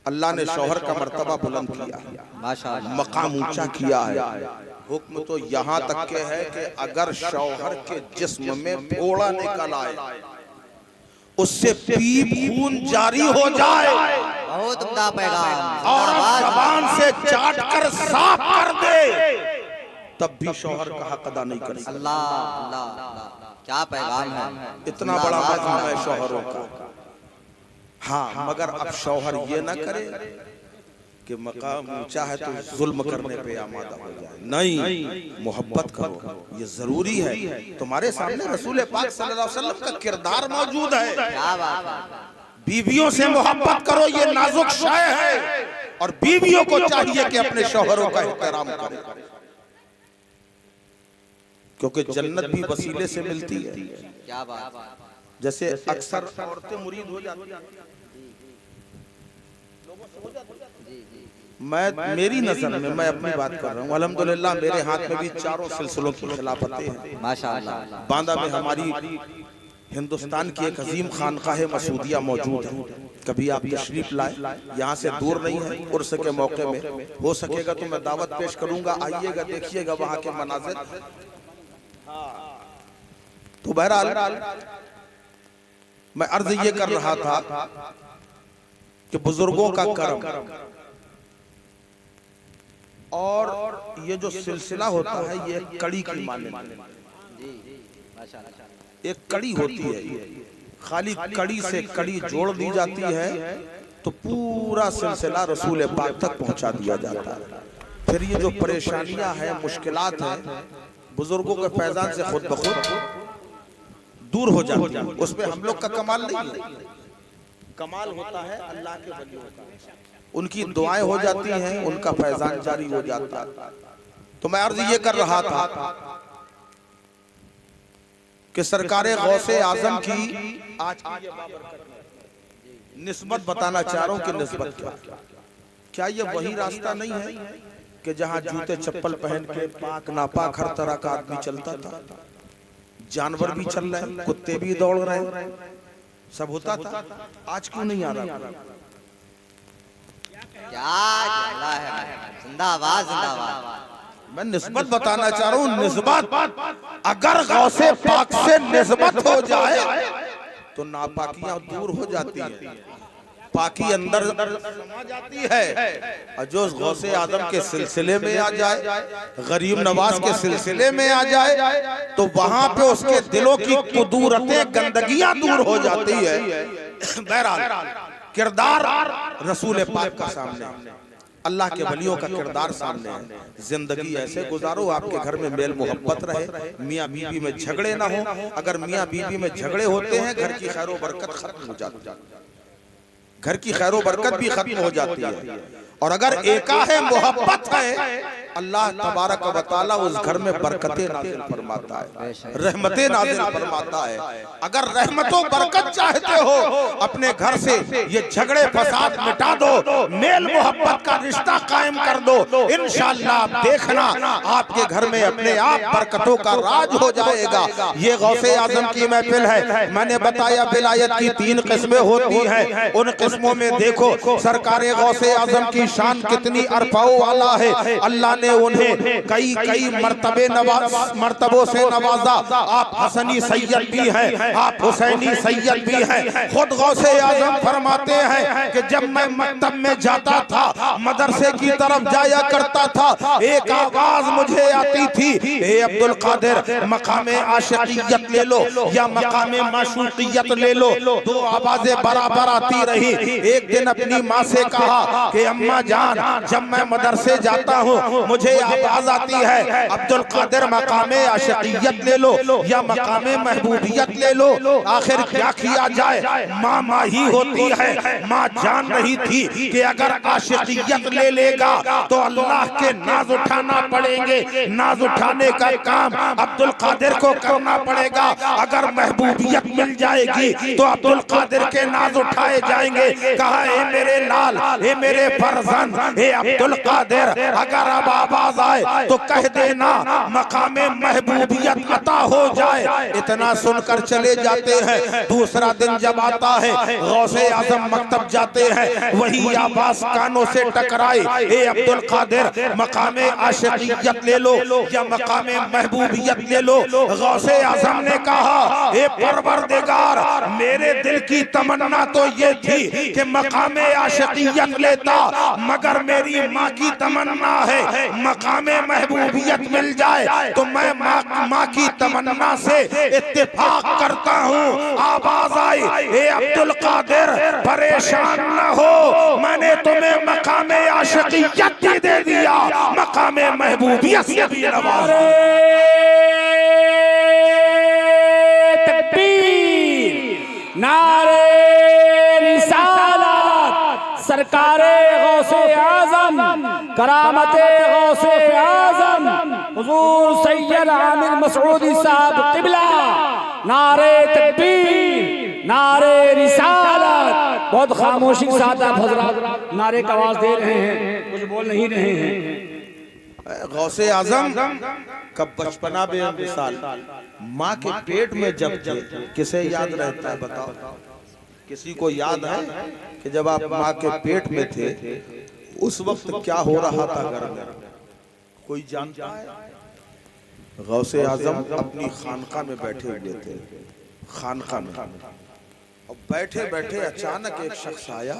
अल्लाह ने शौहर का मर्तबा बुलंद किया, माशाअल्लाह, मकाम ऊंचा किया है। हुक्म तो यहाँ तक के है कि अगर शौहर के जिस्म में फोड़ा निकल आए, उससे पीप खून जारी हो जाए बहुत उम्दा पैगाम, और जबान से चाट कर साफ कर दे, तब भी शौहर का हक अदा नहीं कर सकता। अल्लाह अल्लाह, क्या पैगाम है। इतना बड़ा मकाम है शौहरों का। हाँ, मगर अब शौहर ये ना करे कि मकाम ऊंचा है तो जुल्म करने पे आमादा हो जाए। नहीं, मोहब्बत करो, ये जरूरी है। तुम्हारे सामने रसूल पाक सल्लल्लाहु अलैहि वसल्लम का किरदार मौजूद है। क्या बात है। बीवियों से मोहब्बत करो, ये नाजुक शय है, और बीवियों को चाहिए कि अपने शौहरों का एहतराम करें, क्योंकि जन्नत भी वसीले से मिलती है। क्या बात है। जैसे अक्सर औरतें मुरीद हो जाती हैं, मेरी नजर में, मैं अपनी बात कर रहा हूँ, अल्हम्दुलिल्लाह मेरे हाथ में भी चारों सिलसिलों की खिलाफतें हैं। माशाअल्लाह। बांदा में हमारी हिंदुस्तान की एक अजीम खानकाह मसूदिया मौजूद है। कभी आप तशरीफ लाए, यहाँ से दूर नहीं है, उर्स के मौके में हो सकेगा तो मैं दावत पेश करूंगा, आइएगा, देखिएगा वहाँ के मनाज़िर। तो बहरहाल मैं अर्ज ये कर रहा था कि बुजुर्गों का करम और ये जो सिलसिला होता है ये कड़ी की माने, एक कड़ी होती है, खाली कड़ी से कड़ी जोड़ दी जाती है तो पूरा सिलसिला रसूल पाक तक पहुंचा दिया जाता है। फिर ये जो परेशानियां हैं, मुश्किलात हैं, बुजुर्गों के फैजान से खुद ब खुद दूर हो जाती है। उसमें हम लोग का कमाल नहीं है, कमाल होता है अल्लाह के वलियों का। उनकी दुआएं हो जाती हैं, उनका फैजान जारी हो जाता है। तो मैं अर्ज ये कर रहा था कि सरकारे गौसे आजम की आज की निस्बत बताना चाह रहा हूं कि निस्बत क्या ये वही रास्ता नहीं है कि जहां जूते चप्पल पहन के पाक नापाक हर तरह का आदमी चलता था, जानवर भी चल रहे, कुत्ते भी दौड़ रहे, सब होता था। आज क्यों नहीं आ रहा? क्या चला है? जिंदाबाद जिंदाबाद। मैं निस्बत बताना चाह रहा हूँ। निस्बत अगर गौसे पाक से निस्बत हो जाए तो नापाकियां दूर हो जाती है, पाकी अंदर समा जाती है। और जो गौसे आजम के सिलसिले में आ जाए, गरीब नवाज के सिलसिले में आ जाए, तो वहां पे उसके दिलों की कुदूरतें, गंदगियां दूर हो जाती है। बहरहाल किरदार रसूल पाक का सामने, अल्लाह के वलियों का किरदार सामने है। जिंदगी ऐसे गुजारो आपके घर में मेल मोहब्बत रहे, मियाँ बीवी में झगड़े ना हो। अगर मियाँ बीवी में झगड़े होते हैं, घर की खैरो बरकत खत्म हो जाती है, घर की खैरो बरकत भी खत्म हो जाती है। और अगर एका है, मोहब्बत है, अल्लाह तबारक व तआला उस घर में बरकतें नाज़िल फरमाता है, रहमतें नाज़िल फरमाता है। अगर रहमतों बरकत चाहते हो, अपने घर से ये झगड़े फसाद मिटा दो, मेल मोहब्बत का रिश्ता कायम कर दो, इंशाअल्लाह आप देखना आपके घर में अपने आप बरकतों का राज हो जाएगा। ये गौसे आजम की महफिल है। मैंने बताया विलायत की 3 किस्में होती हैं। उन किस्मों में देखो सरकारे गौसे आजम की शान कितनी अरफाओ वाला है। अल्लाह ने उन्हें कई कई मर्तबों से नवाजा। आप हसनी सैयद भी हैं, आप हुसैनी सैयद भी हैं। खुद गौसे आजम फरमाते हैं कि जब मैं मकतब में जाता था, मदरसे की तरफ जाया करता था, एक आवाज मुझे आती थी, ए अब्दुल कादिर मकामे आशिकियत ले लो या मकामे माशूकियत ले लो। 2 आवाजें बराबर आती रही। एक दिन अपनी माँ से कहा कि अम्मा जान, जब मैं मदरसे जाता हूँ मुझे आवाज आती है अब्दुल कादिर मकामे आशिकियत ले लो या मकामे महबूबियत ले लो। आखिर क्या किया जाए? माँ माँ ही होती है। माँ जान रही थी कि अगर आशिकियत ले लेगा तो अल्लाह के नाज उठाना पड़ेंगे, नाज उठाने का काम अब्दुल कादिर को करना पड़ेगा। अगर महबूबियत मिल जाएगी तो अब्दुल कादिर के नाज उठाए जाएंगे। कहा ए मेरे लाल, ए मेरे फरजंद, ए अब्दुल कादिर, अगर अब आवाज आए तो कह देना मकामे महबूबियत अता हो जाए। इतना सुनकर चले जाते हैं। दूसरा दिन जब आता है, गौसे आजम मकतब जाते हैं, वही आवाज कानों से टकराई, ए अब्दुल कादिर मकामे आशिकियत ले लो या मकामे महबूबियत ले लो। गौसे आजम ने कहा ए परवरदिगार, मेरे दिल की तमन्ना तो ये थी कि मकामे आशिकियत लेता, मगर मेरी माँ की तमन्ना है मकामे महबूबियत मिल जाए तो मैं माँ की तमन्ना से इत्तेफाक करता हूँ। आवाज आई, ए अब्दुल कादिर परेशान न हो, मैंने तुम्हें मकामे आशिकियत भी दे दिया, मकामे महबूबियत से भी नवाजा। नारे रिसालत सरकारे गौसे आजम, करामते गौसे आजम हुजूर सैयद आमिर मसऊदी साहब क़िबला, नारे तकबीर, नारे रिसालत। बहुत खामोशी के साथ आप हज़रात नारे का आवाज दे रहे हैं, कुछ बोल नहीं रहे हैं। गौसे आजम का बचपना बेमिसाल, माँ के पेट में जब थे, किसे याद रहता है बताओ? किसी को याद है कि जब आप माँ के पेट में थे उस वक्त क्या हो रहा था घर में? कोई जानता है? गौसे आजम अपनी खानका में बैठे हुए थे, खानका में, और बैठे बैठे अचानक एक शख्स आया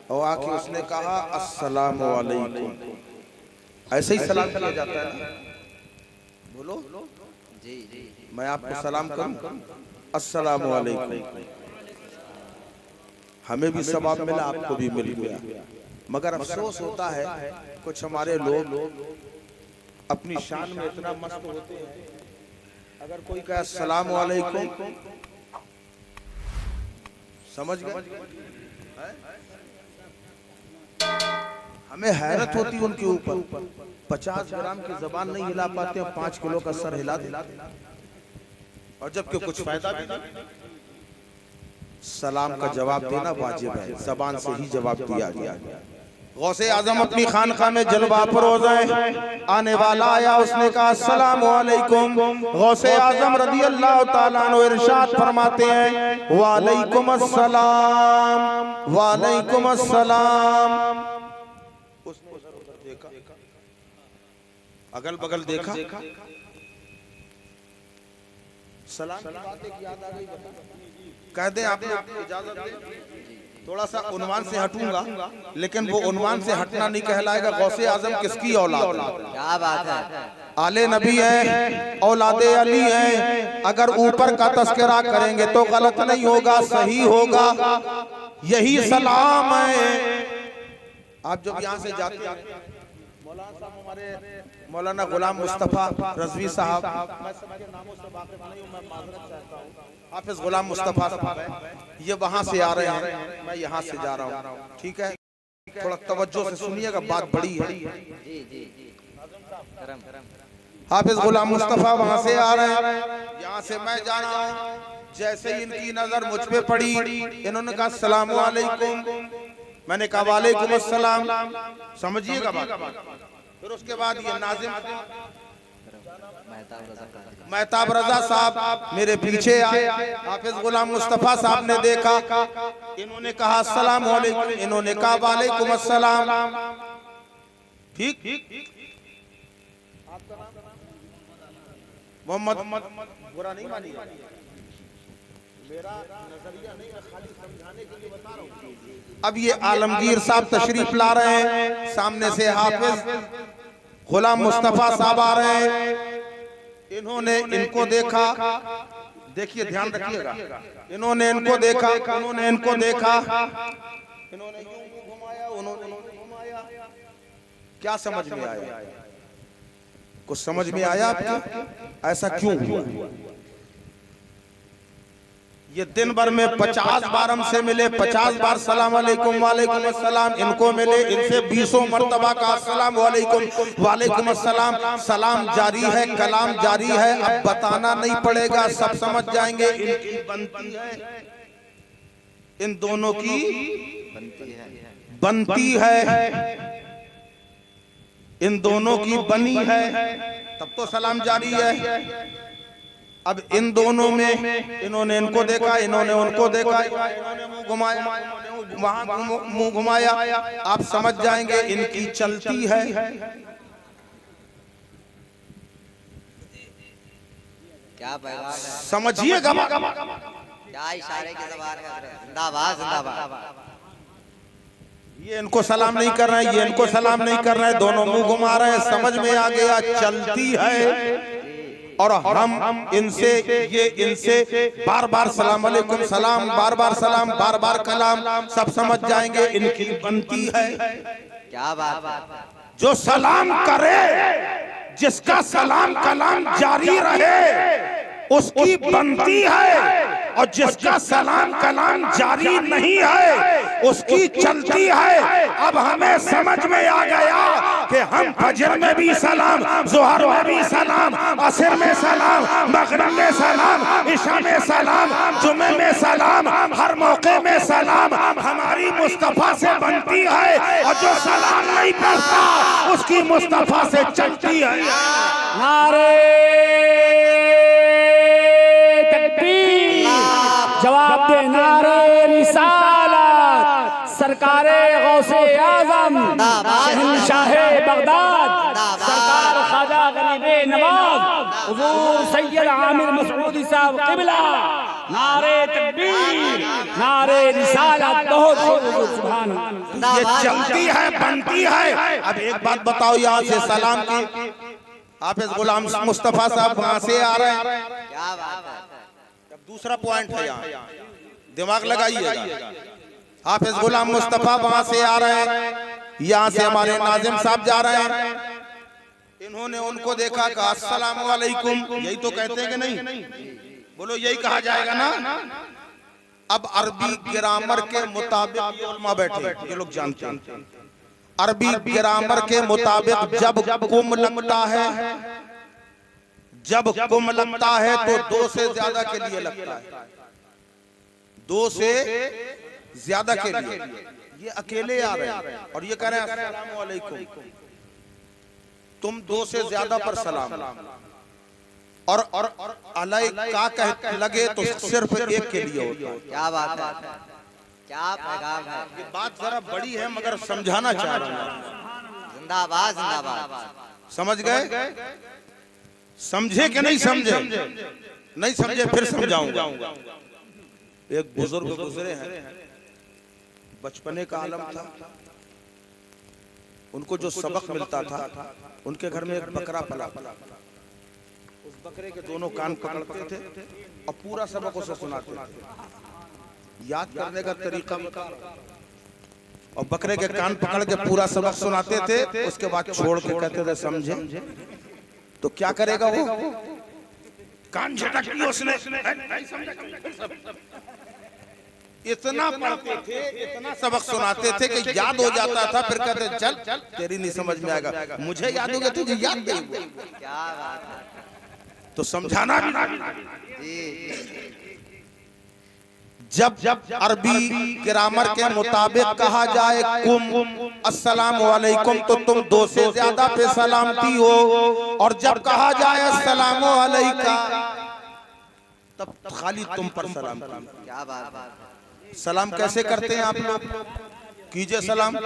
और आके उसने कहा अस्सलाम वालेकुम। ऐसे ही सलाम किया जाता है ना? बोलो जी जी, मैं आपको सलाम करूं, अस्सलाम वालेकुम। हमें भी सवाब मिला, आपको भी मिल गया। मगर अफसोस होता है कुछ हमारे लोग अपनी शान में इतना मस्त होते हैं, अगर कोई कहे अस्सलाम वालेकुम, समझ गए, हमें हैरत होती उनके ऊपर। 50 ग्राम की जबान नहीं हिला पाते, 5 किलो का सर हिला देते, और जबकि कुछ फायदा भी नहीं। सलाम का जवाब देना वाजिब है, जबान से ही जवाब दिया गया। गौसे आजम अपनी खानका में जलवा फरोज है, आने वाला आया, उसने कहा अस्सलाम वालेकुम। गौसे आजम रदी अल्लाह ताला अन्हु इरशाद फरमाते हैं वालेकुम अस्सलाम, वालेकुम अस्सलाम। उसने देखा, अगल बगल देखा, सलाम की बात एक याद आ गई, कह दे आप इजाजत दे, थोड़ा सा उन्वान से हटूंगा, लेकिन वो उन्वान से हटना नहीं कहलाएगा। गौसे आजम किसकी औलाद है? क्या बात है, आले नबी है, औलादे अली है। अगर ऊपर का तस्करा करेंगे तो गलत नहीं होगा, सही होगा। यही सलाम है। आप जब यहाँ से जाते हैं, मौलाना साहब हमारे मौलाना गुलाम मुस्तफा रजवी साहब, मैं सबके नामों से वाकिफ नहीं हूं, मैं माजरत चाहता हूं, हाफिज गुलाम मुस्तफा साहब है, ये वहां से आ रहे हैं, मैं यहाँ से जा रहा हूँ, ठीक है, थोड़ा तवज्जो से सुनिएगा, बात बड़ी है। हाफिज गुलाम मुस्तफा वहां से आ रहे हैं, यहाँ से मैं जा रहा हूँ। जैसे ही इनकी नजर मुझ पे पड़ी, इन्होंने कहा अस्सलाम वालेकुम, मैंने कहा वालेकुम अस्सलाम, समझिएगा बात। फिर उसके बाद ये नाजिम महताब रजा साहब मेरे पीछे आए, हाफिज गुलाम मुस्तफा साहब ने देखा, इन्होंने कहा अस्सलाम वालेकुम, इन्होंने कहा वालेकुम अस्सलाम। ठीक, मोहम्मद, बुरा नहीं मानिएगा, मेरा नजरिया नहीं, मैं खाली समझाने के लिए बता रहा हूँ। अब ये आलमगीर साहब तशरीफ ला रहे हैं, सामने से हाफिज गुलाम मुस्तफा साहब आ रहे हैं। इन्होंने इनको देखा, देखिए ध्यान रखिएगा, इन्होंने इनको देखा, इन्होंने इनको देखा, इन्होंने यूं घुमाया, उन्होंने घुमाया। क्या समझ में आया? कुछ समझ में आया आपको? ऐसा क्यों हुआ? ये दिन भर में 50 बार हमसे मिले, 50 बार सलाम वालेकुम वालेकुम अस्सलाम इनको मिले, इनसे 20 मर्तबा का अस्सलाम वालेकुम वालेकुम अस्सलाम। सलाम जारी है, कलाम जारी है, अब बताना नहीं पड़ेगा, सब समझ जाएंगे। इनकी बनती है, इन दोनों की बनती है, इन दोनों की बनी है, तब तो सलाम जारी है। अब इन दोनों में इन्होंने इनको देखा, इन्होंने उनको देखा, इन्होंने मुंह घुमाया, वहां मुंह घुमाया, आप समझ जाएंगे इनकी चलती है। क्या पैगाम है, समझिएगा, क्या इशारे की ज़बान है, जिंदाबाद जिंदाबाद। ये इनको सलाम नहीं कर रहे हैं, ये इनको सलाम नहीं कर रहे हैं, दोनों मुंह घुमा रहे हैं, समझ में आ गया चलती है। और हम इनसे, ये इनसे बार बार सलाम वालेकुम सलाम, बार बार सलाम, बार बार कलाम, सब समझ जाएंगे इनकी बनती है। क्या बात, जो सलाम करे, जिसका सलाम कलाम जारी रहे, उसकी बनती है, और जिसका सलाम कलाम जारी नहीं है, उसकी चलती है। अब हमें समझ में आ गया कि हम फजर में भी सलाम, ज़ोहर में भी सलाम, असर में सलाम, मगरिब में सलाम, इशा में सलाम, जुमे में सलाम, हर मौके में सलाम हमारी मुस्तफा से बनती है, और जो सलाम नहीं पढ़ता उसकी मुस्तफा से चलती है। नारे तकबीर, जवाब दे नारे रिसालत, सरकारे गौसे आजम, शहंशाहे बगदाद, सरकार ख्वाजा गरीब नवाज हुजूर सैयद आमिर मसऊदी साहब क़िबला, नारे तकबीर, नारे रिसालत, बहुत सुभान अल्लाह। ये चलती है, बनती है। अब एक बात बताओ, यहाँ से सलाम की हाफिज गुलाम मुस्तफा साहब वहां से आ रहे हैं, क्या बात है। अब दूसरा पॉइंट है, यहाँ दिमाग लगाइएगा, हाफिज गुलाम मुस्तफा वहां से आ रहे हैं, यहाँ से हमारे नाजिम साहब जा रहे हैं। इन्होंने उनको देखा, कहा अस्सलाम वालेकुम। यही तो कहते हैं कि नहीं? बोलो यही कहा जाएगा ना। अब अरबी ग्रामर के मुताबिक ये उलमा बैठे, ये लोग जानते हैं, अरबी ग्रामर के मुताबिक जब कुम लगता है, जब कुम लगता है तो दो से ज्यादा के लिए लगता है, दो से ज्यादा के लिए। ये अकेले आ रहे हैं और ये कह रहे हैं अस्सलाम वालेकुम, तुम दो से ज्यादा पर सलाम, और अलैका कह लगे तो सिर्फ एक के लिए होता है। क्या बात है, क्या पैगाम है। ये बात जरा बड़ी है मगर समझाना चाह रहा हूं। जिंदाबाद जिंदाबाद। समझ गए? समझे कि नहीं समझे? नहीं समझे फिर समझाऊंगा। एक बुजुर्ग गुजरे हैं, बचपने का आलम था, उनको जो सबक मिलता था, उनके घर में एक बकरा पला, उस बकरे के दोनों कान पकड़ते थे और पूरा सबक उसे सुनाते थे। याद करने का तरीका और बकरे के कान पकड़ के पूरा सबक सुनाते थे, उसके बाद छोड़ के कहते थे समझे। तो क्या करेगा वो? कान झटक दिया उसने, इतना पढ़ते थे, इतना सबक सुनाते थे कि याद हो जाता था। फिर कहते चल तेरी नहीं समझ में आएगा, मुझे याद हो गया तुझे याद नहीं हुआ। क्या बात है। तो समझाना भी जब अरबी ग्रामर के मुताबिक कहा जाए कुम अस्सलाम वालेकुम तो तुम दो से ज्यादा पे सलामती हो, और जब कहा जाए अस्सलाम वालेका तब खाली तुम पर सलाम। क्या बात है। सलाम कैसे करते हैं आप लोग? कीजिए सलाम।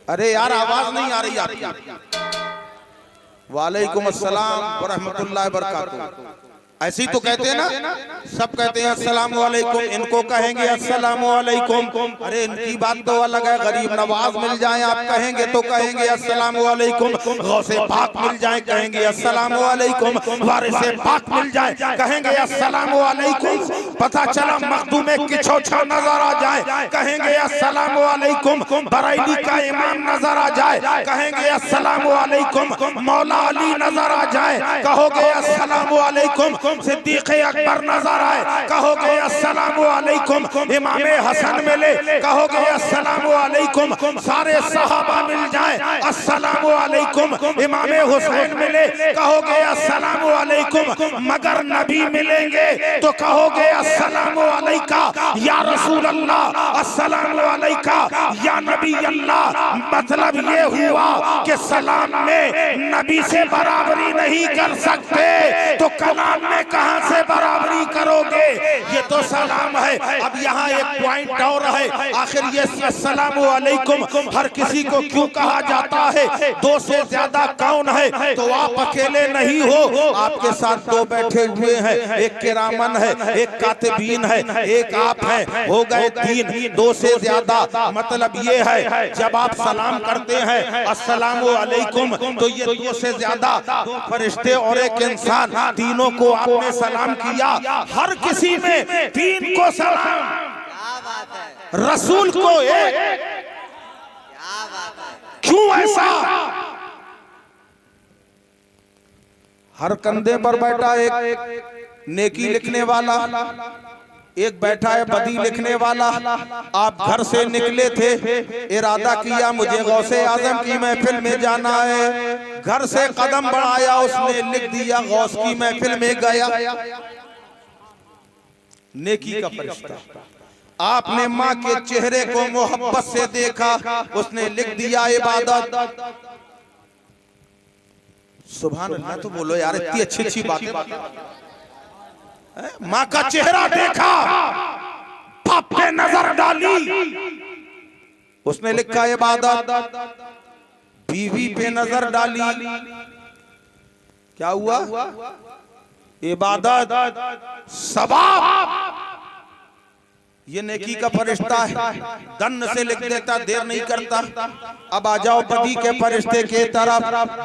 अरे यार आवाज नहीं आ रही आपकी। वालेकुम अस्सलाम व रहमतुल्लाहि व बरकातुहू। ऐसे ही तो कहते हैं ना, सब कहते हैं अस्सलाम वालेकुम, इनको कहेंगे अस्सलाम वालेकुम। अरे इनकी बात तो अलग है, गरीब नवाज मिल जाए आप कहेंगे तो कहेंगे अस्सलाम वालेकुम, गौसे पाक मिल जाए कहेंगे अस्सलाम वालेकुम, वारिसे पाक मिल जाए कहेंगे अस्सलाम वालेकुम, पता चला मखदूमे की छोछा नजर आ जाए कहेंगे अस्सलाम वालेकुम, बरेली का इमाम नजर आ जाए कहेंगे अस्सलाम वालेकुम, मौला अली नजर आ जाए कहोगे अस्सलाम वालेकुम, सिद्दीक़ अकबर नजर आए कहोगे अस्सलाम वालेकुम, इमाम हसन मिले कहोगे अस्सलाम वालेकुम, सारे सहाबा मिल जाए अस्सलाम वालेकुम, इमाम हुसैन मिले कहोगे अस्सलाम वालेकुम, मगर नबी मिलेंगे तो कहोगे अस्सलाम वालेका या रसूल अल्लाह, अस्सलाम वालेका या नबी अल्लाह। मतलब ये हुआ कि सलाम में नबी से बराबरी नहीं कर सकते तो कलाम में कहां से बराबरी करोगे? ये तो सलाम है। अब यहाँ एक पॉइंट और है, आखिर ये अस्सलाम वालेकुम हर किसी को क्यों कहा जाता है? दो से ज्यादा कौन है? तो आप अकेले नहीं हो, आपके साथ दो बैठे हुए हैं, एक किरामन है, एक कातिबीन है, एक आप हैं, हो गए तीन। दो से ज्यादा मतलब ये है जब आप सलाम करते हैं अस्सलाम वालेकुम तो ये दो से ज्यादा, दो फरिश्ते और एक इंसान, तीनों को आपने सलाम किया। हर किसी में तीन को सलाम, क्या बात है। रसूल को एक। क्या बात है। क्यों ऐसा? हर कंधे पर बैठा एक नेकी लिखने वाला, एक बैठा है बदी लिखने वाला। आप घर से निकले थे, इरादा किया मुझे गौसे आजम की महफिल में जाना है, घर से कदम बढ़ाया, उसने लिख दिया गौस की महफिल में गया। नेकी का फरिश्ता। आपने माँ के चेहरे को मोहब्बत से देखा, उसने लिख दिया इबादत। सुभान अल्लाह तो बोलो यार, इतनी अच्छी अच्छी बातें। माँ का चेहरा देखा, पाप पे नजर डाली, उसने लिखा इबादत। बीवी पे नजर डाली, क्या हुआ? इबादत सवाब। ये नेकी का फरिश्ता है, दन से लिख देता, देर नहीं करता। अब आ जाओ बदी के फरिश्ते के तरफ।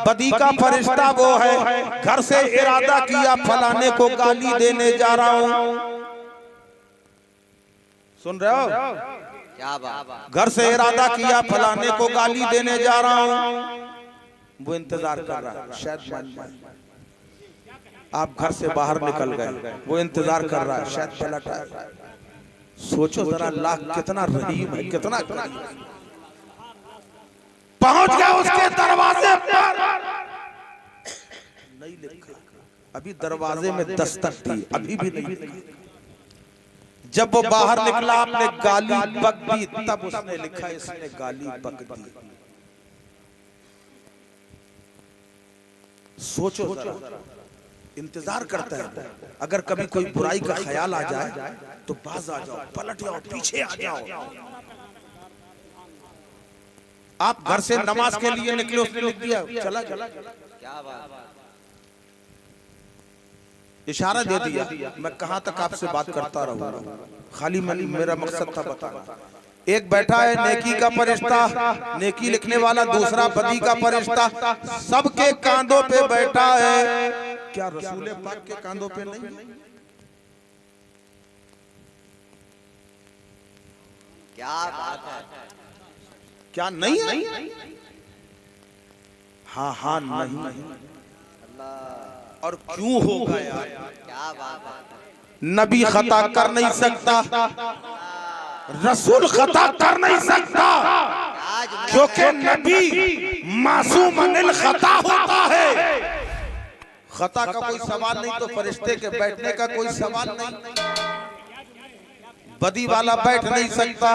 बदी का फरिश्ता वो है, घर से इरादा किया फलाने को गाली देने जा रहा हूं, सुन रहे हो? क्या बात। घर से इरादा किया फलाने को गाली देने जा रहा हूं, वो इंतजार कर रहा है शायद मान जाए। आप घर से बाहर निकल गए, वो इंतजार कर रहा है शायद पलट आए। सोचो जरा, लाख कितना रहीम है, कितना पहुंच गया उसके दरवाजे पर, नहीं लिखा, अभी दरवाजे में दस्तक थी, अभी भी नहीं लिखा। जब वो बाहर निकला आपने गाली बक दी, तब उसने लिखा इसने गाली बक दी। सोचो जरा, इंतजार करता है, अगर कभी कोई बुराई का ख्याल आ जाए तो बाज आ जाओ, पलट जाओ, पीछे आ जाओ। आप घर से नमाज के लिए निकले, उसने लिख दिया चला चला। क्या बात। इशारा दे दिया, मैं कहां तक आपसे बात करता रहूंगा, खाली मेरा मकसद था बताना। एक बैठा है नेकी का फरिश्ता, नेकी लिखने वाला, दूसरा बदी का फरिश्ता, सबके कांधों पे बैठा है। क्या रसूल पाक के कांधों पे नहीं? क्या बात है। क्या नहीं है? हाँ हाँ नहीं। और क्यों होगा यार? क्या बात है। नबी खता कर नहीं सकता, रसूल खता कर नहीं सकता, क्योंकि नबी मासूम अनिल खता होता है। खता का कोई सवाल नहीं तो फरिश्ते के बैठने का कोई सवाल नहीं। बदी वाला बैठ नहीं सकता,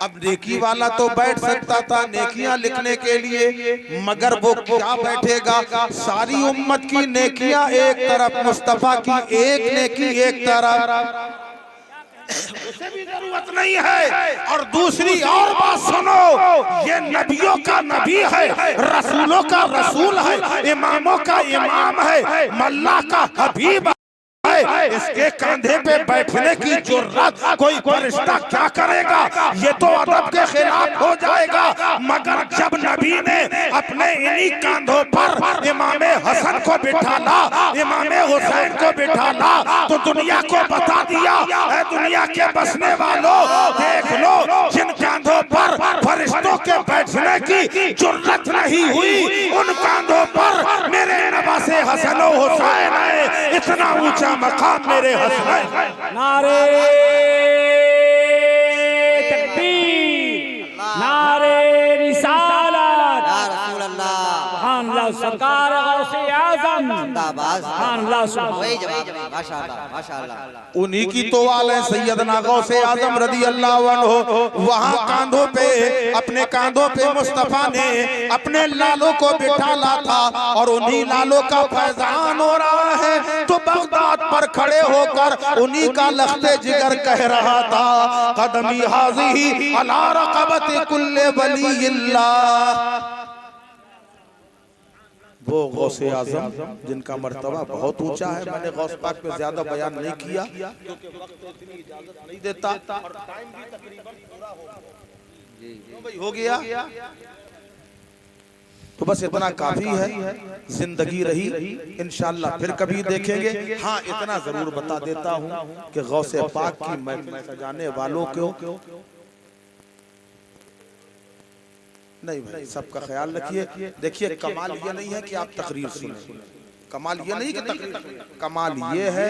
अब नेकी वाला तो बैठ सकता था नेकियां लिखने के लिए, मगर वो क्या बैठेगा? सारी उम्मत की नेकियां एक तरफ, मुस्तफा की एक नेकी एक तरफ, उसे भी जरूरत नहीं है। और दूसरी और बात सुनो, ये नबियों का नबी है, रसूलों का रसूल है, इमामों का इमाम है, मल्ला का हबीब है। इसके कंधे पे बैठने की जुर्रत कोई फरिश्ता क्या करेगा? ये तो अदब के खिलाफ हो जाएगा। मगर जब नबी ने अपने इन्हीं कंधों पर इमामे हसन को बिठाला, इमामे हुसैन को बिठाला, तो दुनिया को बता दिया, ऐ दुनिया के बसने वालों, देख लो जिन कंधों पर फरिश्तों के बैठने की जुर्रत नहीं हुई, उन कंधों पर मेरे नवासे हसन और हुसैन है। इतना ऊंचा मकाम मेरे हसन। नारे तकबीर, नारे रिसालत, या रसूल अल्लाह, सुभान अल्लाह, सरकार गौसे आज़म, जिंदाबाद। सुभान अल्लाह, सुभान वही जवाब, माशाअल्लाह माशाअल्लाह। उन्हीं की तो वाल है सैयदना गौसे आजम रदी अल्लाह अन्हु। वहां कांधों पे, अपने कांधों पे मुस्तफा ने अपने लालों को बिठाला था, और उन्हीं लालों का फैजान हो रहा है। तो बगदाद पर खड़े होकर उन्हीं का लख्ते जिगर कह रहा था, कदमी हाज़िही अला रक़बति कुल्ले वलीइल्लाह। वो गौसे आजम जिनका मर्तबा बहुत ऊंचा है। मैंने गौस पाक पे ज्यादा बयान नहीं किया क्योंकि वक्त इतनी इजाजत नहीं देता, और टाइम भी तकरीबन पूरा हो गया। तो बस इतना काफी है, जिंदगी रही इंशाअल्लाह फिर कभी देखेंगे। हाँ, इतना जरूर बता देता हूँ कि गौसे पाक की महफिल सजाने वालों को नहीं भाई, सबका ख्याल रखिए। देखिए, कमाल ये नहीं है कि आप तकरीर सुने, कमाल ये नहीं कि तकरीर, कमाल ये है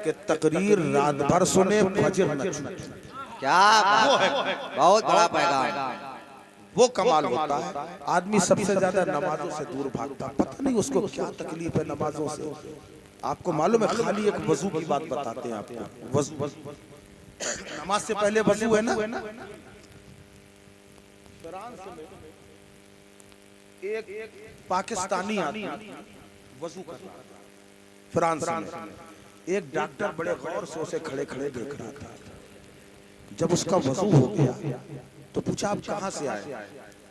कि तकरीर रात भर सुने, फजर न छूटे। क्या बात है, बहुत बड़ा पैगाम, वो कमाल होता है। आदमी सबसे ज्यादा नमाजों से दूर भागता, पता नहीं उसको क्या तकलीफ है नमाजों से। आपको मालूम है, खाली एक वजू की बात बताते हैं आपको। वजू, नमाज से पहले वजू है ना। एक पाकिस्तानी आदमी वजू कर रहा था फ्रांस में। एक डॉक्टर बड़े गौर से उसे खड़े खड़े देख रहा था। जब उसका वजू हो गया तो पूछा, आप कहां से आए?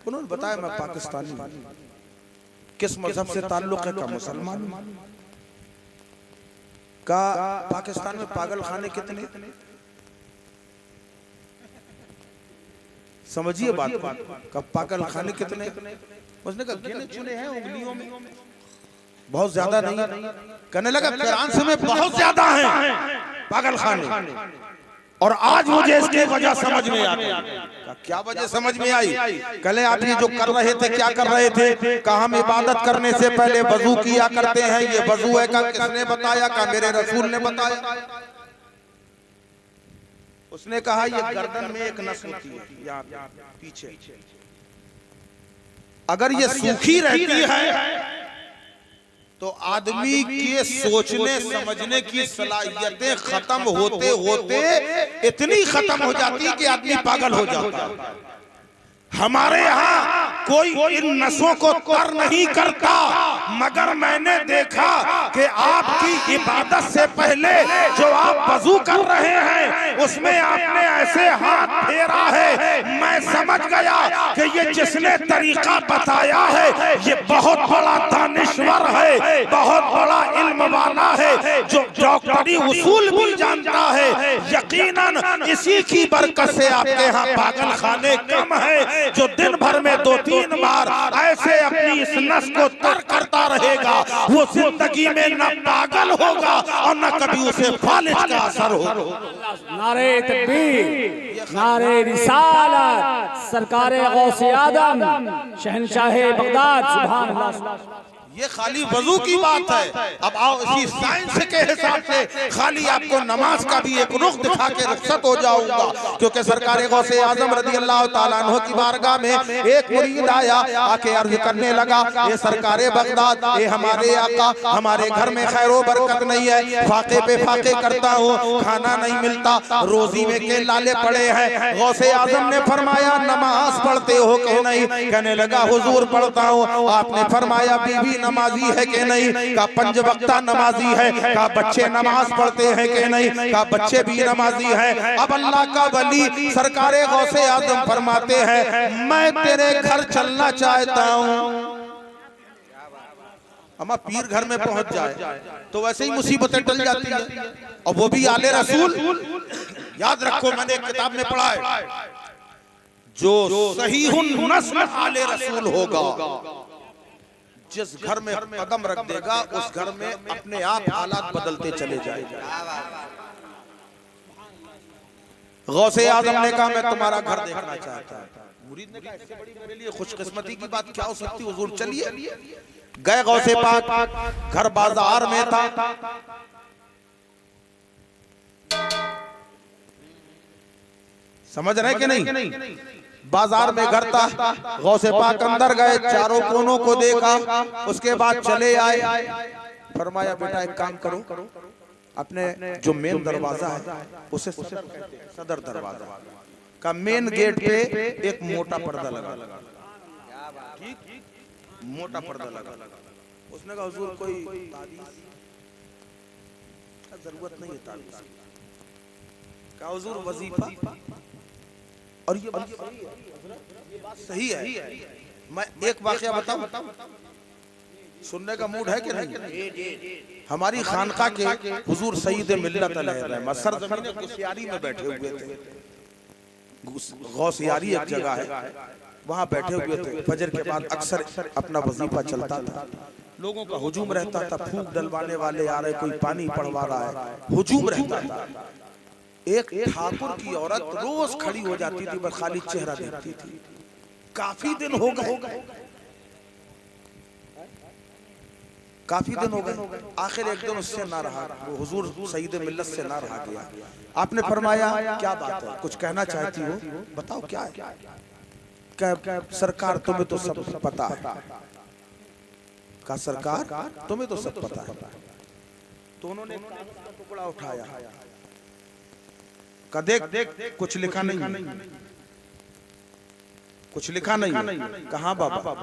उन्होंने बताया, मैं पाकिस्तानी हूं। किस मजहब से ताल्लुक है? का मुसलमान। का पाकिस्तान में पागल खाने कितने? समझिए बात, कब पागल खाने कितने? उसने कहा गिने चुने हैं उंगलियों में, बहुत ज्यादा नहीं। कहने लगा फ्रांस में बहुत ज्यादा हैं पागल खाने, और आज मुझे इसकी वजह समझ में आ गई। क्या वजह समझ में आई? कल आप ये जो कर रहे थे, क्या कर रहे थे? कहा हम इबादत करने से पहले वजू किया करते हैं। ये वजू है का किसने बताया? का मेरे रसूल ने बताया। उसने कहा ये गर्दन में एक नस होती है यहाँ पीछे, अगर ये सूखी रहती है तो आदमी के सोचने समझने की सलाहियतें खत्म होते होते इतनी खत्म हो जाती कि आदमी पागल हो जाता है। हमारे यहाँ कोई इन नसों को तर नहीं करता, मगर मैंने देखा कि आपकी इबादत से पहले जो आप वजू कर रहे हैं उसमें आपने ऐसे हाथ फेरा है। मैं समझ गया कि ये जिसने तरीका बताया है ये बहुत बड़ा दानिश्वर है, बहुत बड़ा इल्म वाला है, जो डॉक्टरी उसूल भी जानता है। यकीनन इसी की बरकत से आपके यहाँ पागल खाने कम है। जो दिन भर में 2-3 बार ऐसे अपनी इस नस को तर करता रहेगा वो जिंदगी में न पागल होगा और न कभी उसे फालिज का असर होगा। नारे तकबीर, नारे रिसालत, सरकारे गौसे आदम, शहंशाहे बगदाद, सुभान अल्लाह। ये खाली वजू की बात है। अब आओ इसी साइंस के हिसाब से खाली आपको नमाज का भी एक रुख दिखा के रुखसत हो जाऊंगा, क्योंकि सरकार गौसे आजम रज़ी अल्लाह ताला अन्हु की बारगाह में एक मुरीद आया, आके अर्ज करने लगा, ये सरकारे बगदाद, ये हमारे आका, हमारे घर में खैरो बरकत नहीं है, फाके पे फाके करता हूँ, खाना नहीं मिलता, रोजी में के लाले पड़े हैं। गौसे आजम ने फरमाया नमाज पढ़ते हो कि नहीं? कहने लगा हुजूर पढ़ता हूँ। आपने फरमाया बीबी नमाजी है कि नहीं? का 5 वक्ता नमाजी है। का बच्चे नमाज पढ़ते हैं कि नहीं? का बच्चे भी नमाजी हैं। अब अल्लाह का वली सरकारे गौसे आजम फरमाते हैं मैं तेरे घर चलना चाहता हूँ। अम्मा पीर घर में पहुंच जाए तो वैसे ही मुसीबतें टल जाती है, और वो भी आले रसूल। याद रखो मैंने एक किताब में पढ़ा है, जो सहीहुन नस्ल आले रसूल होगा, जिस घर में कदम रख देगा उस घर में अपने आप हालात बदलते चले जाएंगे। गौसे आजम ने कहा मैं तुम्हारा घर देखना चाहता हूं। मुरीद ने कहा इससे बड़ी मेरे लिए खुशकिस्मती की बात क्या हो सकती? हुजूर चलिए। गए गौसे पाक, घर बाजार में था। समझ रहे कि नहीं? बाजार में घर था। गौसे पाक अंदर गए, चारों कोनों को देखा, उसके बाद चले आए। फरमाया बेटा एक काम करो, अपने जो मेन दरवाजा है उसे सदर दरवाजा का मेन गेट पे एक मोटा पर्दा लगा, ठीक मोटा पर्दा लगा। उसने कहा हुजूर कोई ताबीज़ का जरूरत नहीं है, ताबीज़ का हुजूर वजीफा। और ये बात सही है। मैं एक वाकया बताऊं, सुनने का मूड है कि नहीं? हमारी खानका के हुजूर सईद मिल्लत अलैहि सरजमीन गुसियारी में बैठे हुए थे। गौसियारी एक जगह है, वहां बैठे हुए थे। फजर के बाद अक्सर अपना वजीफा चलता था, लोगों का हुजूम रहता था, फूंक डलवाने वाले आ रहे, कोई पानी पड़वा रहा है, हुजूम रहता था। एक ठाकुर की औरत रोज खड़ी हो जाती थी, बस खाली चेहरा देखती थी। काफी दिन हो गए, काफी दिन हो गए। आखिर एक दिन उससे ना रहा, वो हुजूर सईद मिल्लत से ना रहा गया। आपने फरमाया क्या बात है, कुछ कहना चाहती हो, बताओ क्या है? क्या सरकार तुम्हें तो सब पता है। का सरकार तुम्हें तो सब पता है। तो उन्होंने कागज का टुकड़ा उठाया, का देख कुछ लिखा नहीं, कुछ लिखा नहीं। कहाँ बाबा?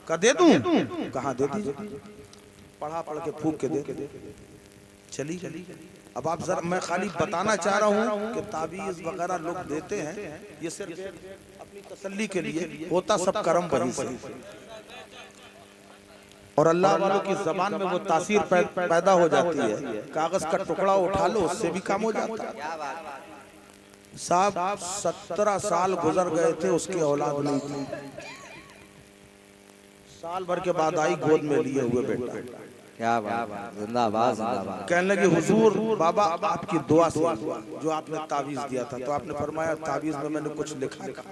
का दे दूं? कहाँ दे दीजिए। पढ़ा पढ़ के फूंक के दे चली। अब आप जरा, मैं खाली बताना चाह रहा हूँ कि ताबीज़ वगैरह लोग देते हैं, ये सिर्फ अपनी तसल्ली के लिए होता, सब कर्म वही से। और अल्लाह वालों की जबान में वो तासीर पैदा हो जाती है। कागज का टुकड़ा उठा लो, उससे भी काम हो जाता है। साहब 17 साल गुजर गए थे, उसकी औलाद नहीं थी। साल भर के बाद आई, गोद में लिए हुए बेटा। क्या बात, जिंदाबाद जिंदाबाद। कहने लगे हुजूर बाबा आपकी दुआ से जो आपने ताबीज दिया था, तो आपने फरमाया ताबीज में मैंने कुछ लिखा था।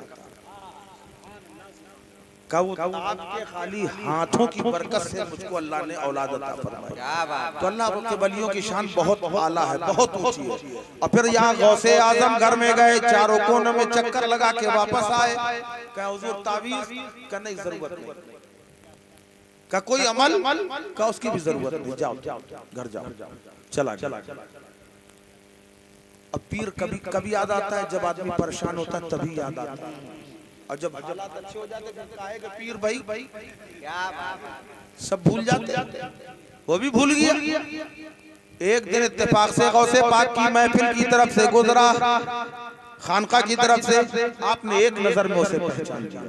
आपके खाली हाथों की बरकत से मुझको अल्लाह ने औलाद अता फरमाई। क्या बात, तो अल्लाह के वलियों की शान बहुत आला है, बहुत ऊंची है। और फिर यहाँ गौसे आजम घर में गए, चारों कोनों में चक्कर लगा के वापस आए। क्या हुजूर ताबीज करने की जरूरत नहीं, का कोई अमल का उसकी भी जरूरत नहीं, जाओ घर जाओ, चला चला। अब पीर कभी कभी याद आता है, जब आदमी परेशान होता है तभी याद आता है, और जब हालात अच्छे हो जाते हैं कहेगा पीर भाई क्या बात, सब भूल जाते, वो भी भूल गया। एक दिन इत्तेफाक से गौसे पाक की महफिल की तरफ से गुजरा, खानका की तरफ से, आपने एक नजर में उसे पहचान लिया।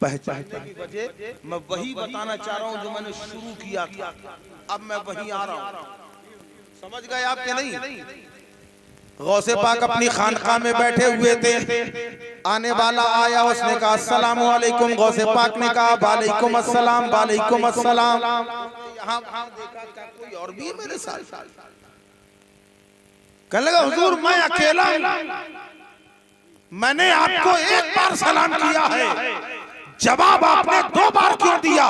पहचानने की वजह मैं वही बताना चाह रहा हूँ जो मैंने शुरू किया था, अब मैं वही आ रहा हूँ। समझ गए आप कि नहीं? गौसे पाक अपनी खानका में बैठे हुए थे, आने वाला आया, उसने कहा अस्सलाम वालेकुम। गौसे पाक ने कहा वालेकुम अस्सलाम, वालेकुम अस्सलाम। यहाँ देखा क्या कोई और भी है मेरे साथ? कहने लगा हुजूर मैं अकेला हूं, मैंने आपको एक बार सलाम किया है, जवाब आपने 2 बार क्यों दिया?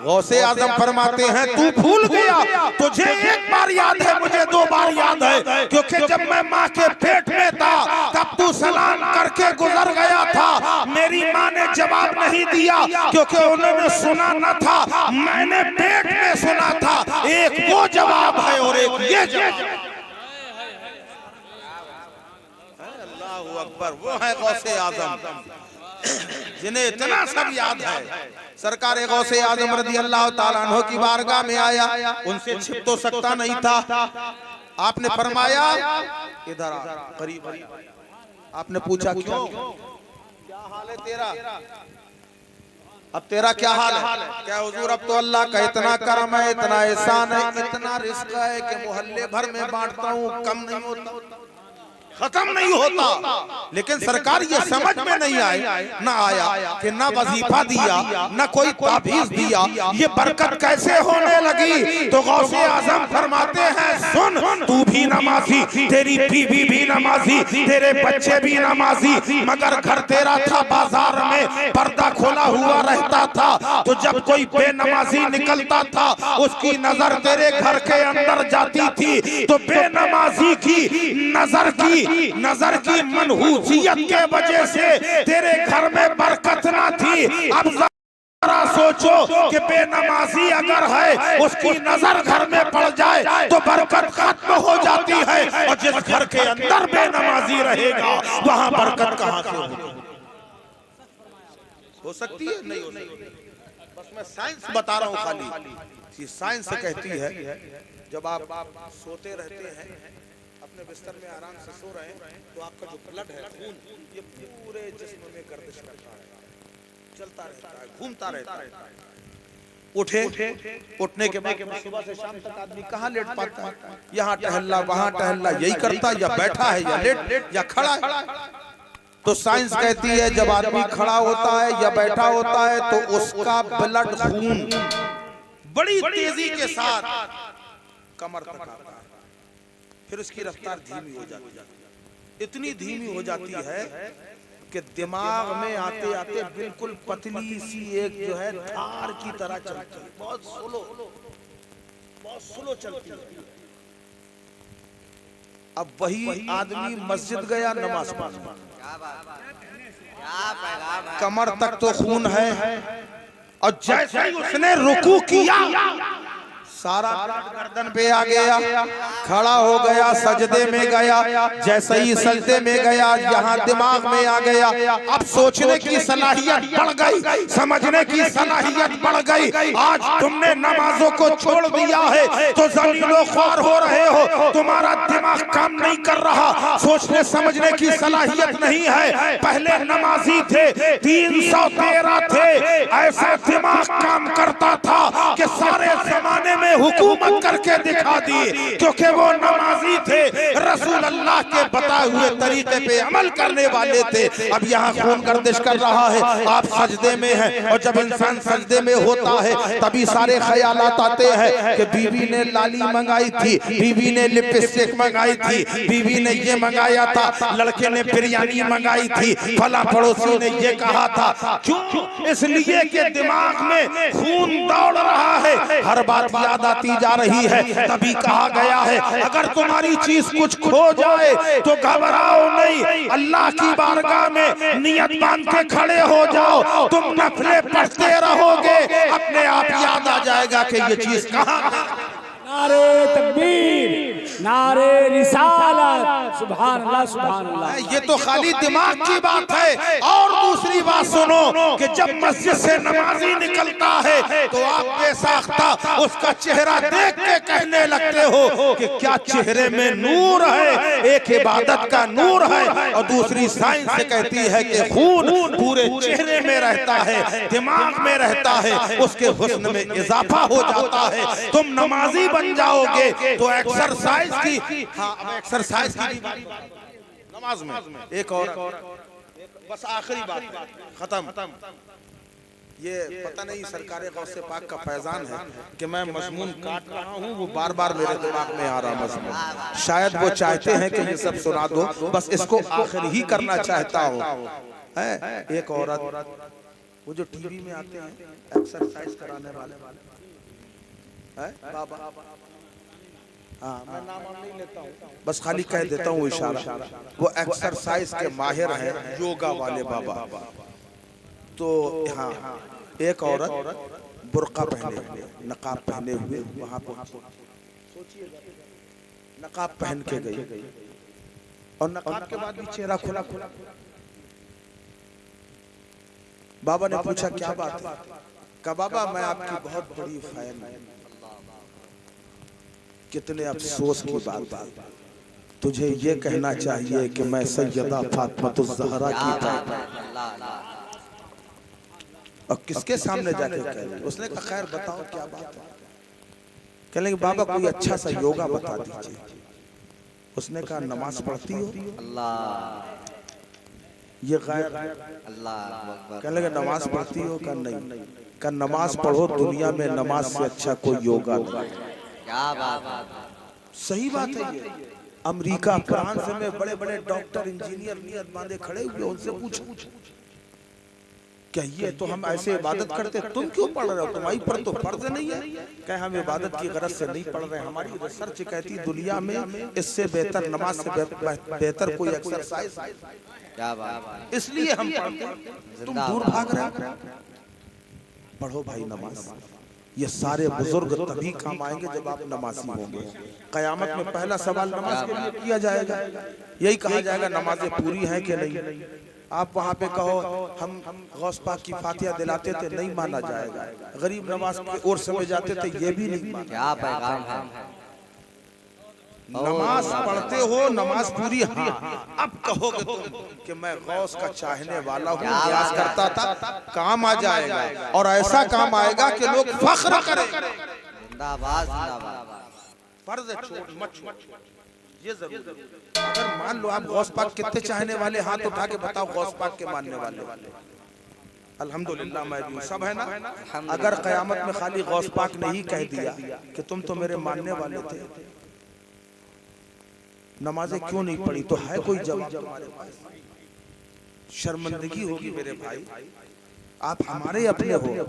गौसे आजम फरमाते हैं तू भूल गया, तुझे एक बार याद है, मुझे 2 बार याद है, क्योंकि जब मैं माँ के पेट में था तब तू सलाम करके गुजर गया था। मेरी माँ ने जवाब नहीं दिया क्योंकि उन्होंने सुना न था, मैंने पेट में सुना था। एक वो जवाब है और एक ये जवाब। अल्लाहू अकबर, वो है गौसे आजम जिन्हें इतना सब याद है। सरकार गौसे आजम रज़ी अल्लाह ताला अन्हु की बारगाह में आया, उनसे छिप तो सकता नहीं था। आपने फरमाया इधर आ, करीब। आपने पूछा क्यों, क्या हाल है तेरा? अब तेरा क्या हाल है? क्या हुजूर अब तो अल्लाह का इतना करम है, इतना एहसान है, इतना रिस्क है कि मोहल्ले भर में बांटता हूँ, कम नहीं होता, खत्म नहीं होता। लेकिन सरकार ये समझ में नहीं आया कि ना वजीफा दिया, ना कोई ताबीज दिया, ये बरकत कैसे होने लगी? तो गौसे आजम फरमाते हैं सुन, तू भी नमाजी, तेरी बीवी भी नमाजी, तेरे बच्चे भी नमाजी, मगर घर तेरा था बाजार में, पर्दा खोला हुआ रहता था। तो जब कोई बेनमाजी निकलता था उसकी नजर तेरे घर के अंदर जाती थी, तो बेनमाजी की नजर की मनहूसियत के वजह से तेरे घर में बरकत ना थी। अब जरा सोचो कि बेनमाजी अगर है उसकी नजर घर में पड़ जाए तो बरकत खत्म हो जाती है, और जिस घर के अंदर बेनमाजी रहेगा वहां बरकत कहां से हो सकती है? नहीं हो सकती। बस मैं साइंस बता रहा हूं, खाली साइंस कहती है जब आप सोते रहते हैं, अपने बिस्तर में आराम से सो रहे हैं, तो आपका जो ब्लड है, खून, ये पूरे जिस्म में गर्दिश करता है, चलता रहता है, घूमता रहता है। उठने के बाद सुबह से शाम तक आदमी कहाँ लेट पाता है? यहाँ टहलना, वहाँ टहलना, यही करता है, या बैठा है, या लेट या खड़ा है। तो साइंस कहती है जब आदमी खड़ा होता है या बैठा होता है तो उसका ब्लड खून बड़ी तेजी के साथ कमर तक आता है, फिर उसकी रफ्तार धीमी हो जाती है, इतनी धीमी हो जाती है कि दिमाग में आते आते बिल्कुल पतली सी एक जो है धार की तरह चलती है, बहुत स्लो चलती है। अब वही आदमी मस्जिद गया नमाज पढ़ने, कमर तक तो खून है, और जैसे ही उसने रुकू किया सारा गर्दन पे आ गया, खड़ा हो गया, सजदे में गया, जैसे ही सजदे में गया यहाँ दिमाग में आ गया। अब सोचने की सलाहियत बढ़ गई, समझने की सलाहियत बढ़ गई। आज तुमने नमाजों को छोड़ दिया है तो ज़लीलो ख्वार हो रहे हो, तुम्हारा दिमाग काम नहीं कर रहा, सोचने समझने की सलाहियत नहीं है। पहले नमाजी थे, 313 थे, ऐसा दिमाग काम करता था कि सारे जमाने में ने हुकूमत करके दिखा दी, क्योंकि वो नमाजी थे, रसूल अल्लाह के बताए हुए तरीके पे अमल करने वाले थे। अब यहाँ खून गर्दिश कर रहा है, आप सजदे में हैं, और जब इंसान सजदे में होता है तभी सारे ख्यालात आते हैं कि बीवी ने लाली मंगाई थी, बीवी ने लिपस्टिक मंगाई थी, बीवी ने ये मंगाया था, लड़के ने बिरयानी मंगाई थी, फला पड़ोसी ने ये कहा था। क्यों? इसलिए कि दिमाग में खून दौड़ रहा है, हर बात याद आती जा रही है। तभी कहा गया है अगर तुम्हारी चीज कुछ खो जाए तो घबराओ नहीं, अल्लाह की बारगाह में नियत बांध के खड़े हो जाओ, तुम नफले पढ़ते रहोगे, अपने आप याद आ जाएगा कि ये चीज कहाँ है। नारे तकबीर, नारे रिसालत, सुभान अल्लाह सुभान अल्लाह। ये तो खाली दिमाग की बात है। और दूसरी बात सुनो कि जब मस्जिद से नमाजी निकलता है तो आप बेसाख्ता उसका चेहरा देख के कहने लगते हो कि क्या चेहरे में नूर है। एक इबादत का नूर है, और दूसरी साइंस से कहती है कि खून पूरे चेहरे में रहता है, दिमाग में रहता है, उसके हुस्न में इजाफा हो जाता है। तुम नमाजी बन जाओगे तो एक्सरसाइज की, हाँ अब एक्सरसाइज की नमाज में एक और बस आखिरी बात खत्म। ये पता नहीं सरकार गौसे पाक का फैजान है कि मैं मजमून काट रहा हूँ, वो बार बार मेरे दिमाग में आ रहा मजमून। शायद वो चाहते हैं कि ये सब सुना दो, बस इसको आखिर ही करना चाहता हूँ। एक औरत, वो जो टीवी में आते हैं एक्सरसाइज कराने वाले बाबा, हाँ मैं नाम नहीं लेता हूँ, बस खाली कह देता हूँ इशारा, वो एक्सरसाइज के माहिर हैं, योगा वाले बाबा। तो हाँ एक औरत बुर्का पहने हुए, नकाब पहने हुए वहां पहुंची, सोचिए नकाब पहन के गई, और नकाब के बाद भी चेहरा खुला खुला। बाबा ने पूछा क्या बात है? कहा बाबा मैं आपकी बहुत बड़ी फैन हूं। कितने अफसोस की बात है, तुझे ये कहना चाहिए कि मैं सैयदा फातिमा ज़हरा की फैन। और किसके सामने जाके कह रही? उसने कहा खैर बताओ क्या बात है। कहने लगे बाबा कोई अच्छा सा योगा बता दीजिए। उसने कहा नमाज पढ़ती हो? अल्लाह, ये गैर अल्लाह। कहने लगे नमाज पढ़ती हो? कहा नहीं। कहा नमाज पढ़ो, दुनिया में नमाज से अच्छा कोई योगा नहीं। क्या बात है, सही बात है। ये अमेरिका फ्रांस में बड़े बड़े डॉक्टर इंजीनियर नियत बांधे खड़े हुए, उनसे पूछो क्या ये तो हम ऐसे इबादत करते, तुम क्यों पढ़ रहे हो? तुम्हारी पर तो फर्ज नहीं है। कहे हम इबादत की गरज से नहीं पढ़ रहे, हमारी रिसर्च कहती दुनिया में इससे बेहतर, नमाज से बेहतर कोई एक्सरसाइज, क्या बात, इसलिए हम पढ़ते हैं। तुम दूर भाग रहे हो। पढ़ो भाई नमाज। ये सारे बुजुर्ग तभी काम आएंगे जब आप नमाजी होंगे। कयामत में पहला सवाल नमाज के लिए किया जाएगा, यही कहा जाएगा नमाजें पूरी हैं कि नहीं। आप वहाँ पे कहो हम गौस पाक की फातिहा दिलाते थे, नहीं माना जाएगा। गरीब नवाज की ओर समय जाते थे, ये भी नहीं माना। क्या पैगाम है। नमाज पढ़ते हो, नमाज पूरी, हाँ अब कहोगे तुम कि मैं गौस का चाहने वाला हूँ, प्रयास करता था, काम आ जाएगा। और ऐसा काम आएगा कि लोग फख्र करें। जिंदाबाद, जिंदाबाद। फर्ज मत छोड़, ये जरूर। अगर मान लो आप गौस पाक कितने चाहने वाले, हाथ उठा के बताओ गौस पाक के मानने वाले। अल्हम्दुलिल्लाह मैं भी, सब है ना। अगर कयामत में खाली गौस पाक ने ही कह दिया कि तुम तो मेरे मानने वाले थे, नमाजें क्यों नहीं पढ़ी, तो है कोई जवाब तुम्हारे पास? शर्मिंदगी होगी मेरे भाई। आप हमारे अपने हो,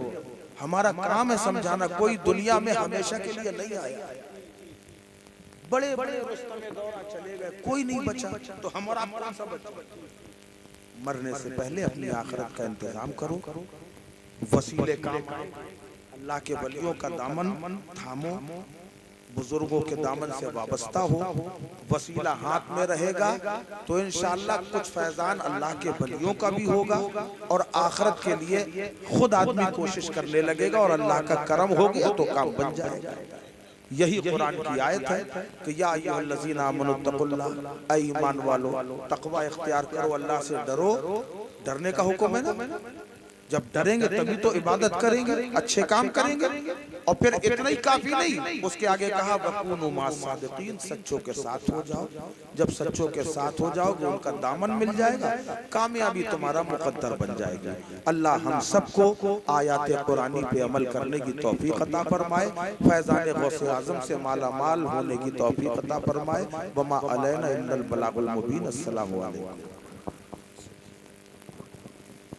हमारा काम है समझाना। कोई दुनिया में हमेशा के लिए नहीं आया। बड़े बड़े रुस्तमे दौरा चले गए, कोई नहीं बचा, तो हमारा कौन सा बचा? मरने से पहले अपनी आखिरत का इंतजाम करो, वसीले काम, अल्लाह के वलियों का दामन थामो, बुजुर्गों के दामन से वाबस्ता हो। वसीला हाथ में रहेगा तो इंशाअल्लाह कुछ फैजान अल्लाह के वलियों का भी होगा, और आखिरत के लिए खुद आदमी कोशिश करने लगेगा, और अल्लाह का करम हो गया तो काम बन जाएगा। यही कुरान की आयत है कि या अय्युहल्लज़ीना आमनुत्तकुल्लाह, ऐ ईमान वालो तकवा इख्तियार करो, अल्लाह से डरो। डरने का हुक्म है ना। जब डरेंगे तभी तो इबादत करेंगे, अच्छे काम करेंगे। और फिर इतना ही काफी नहीं, उसके आगे कहा वकूनु मा सादिकीन, सच्चों के साथ हो जाओ। जब सच्चों के साथ हो जाओगे उनका दामन मिल जाएगा, कामयाबी तुम्हारा मुकद्दर बन जाएगी। अल्लाह हम सबको आयात कुरानी पे अमल करने की तौफीक अता फरमाए, फैज़ान गौसे आज़म से माला माल होने की तौफीक अता फरमाए। वमा अलैना इल्लल बलागुल मुबीन। अस्सलामु अलैकुम।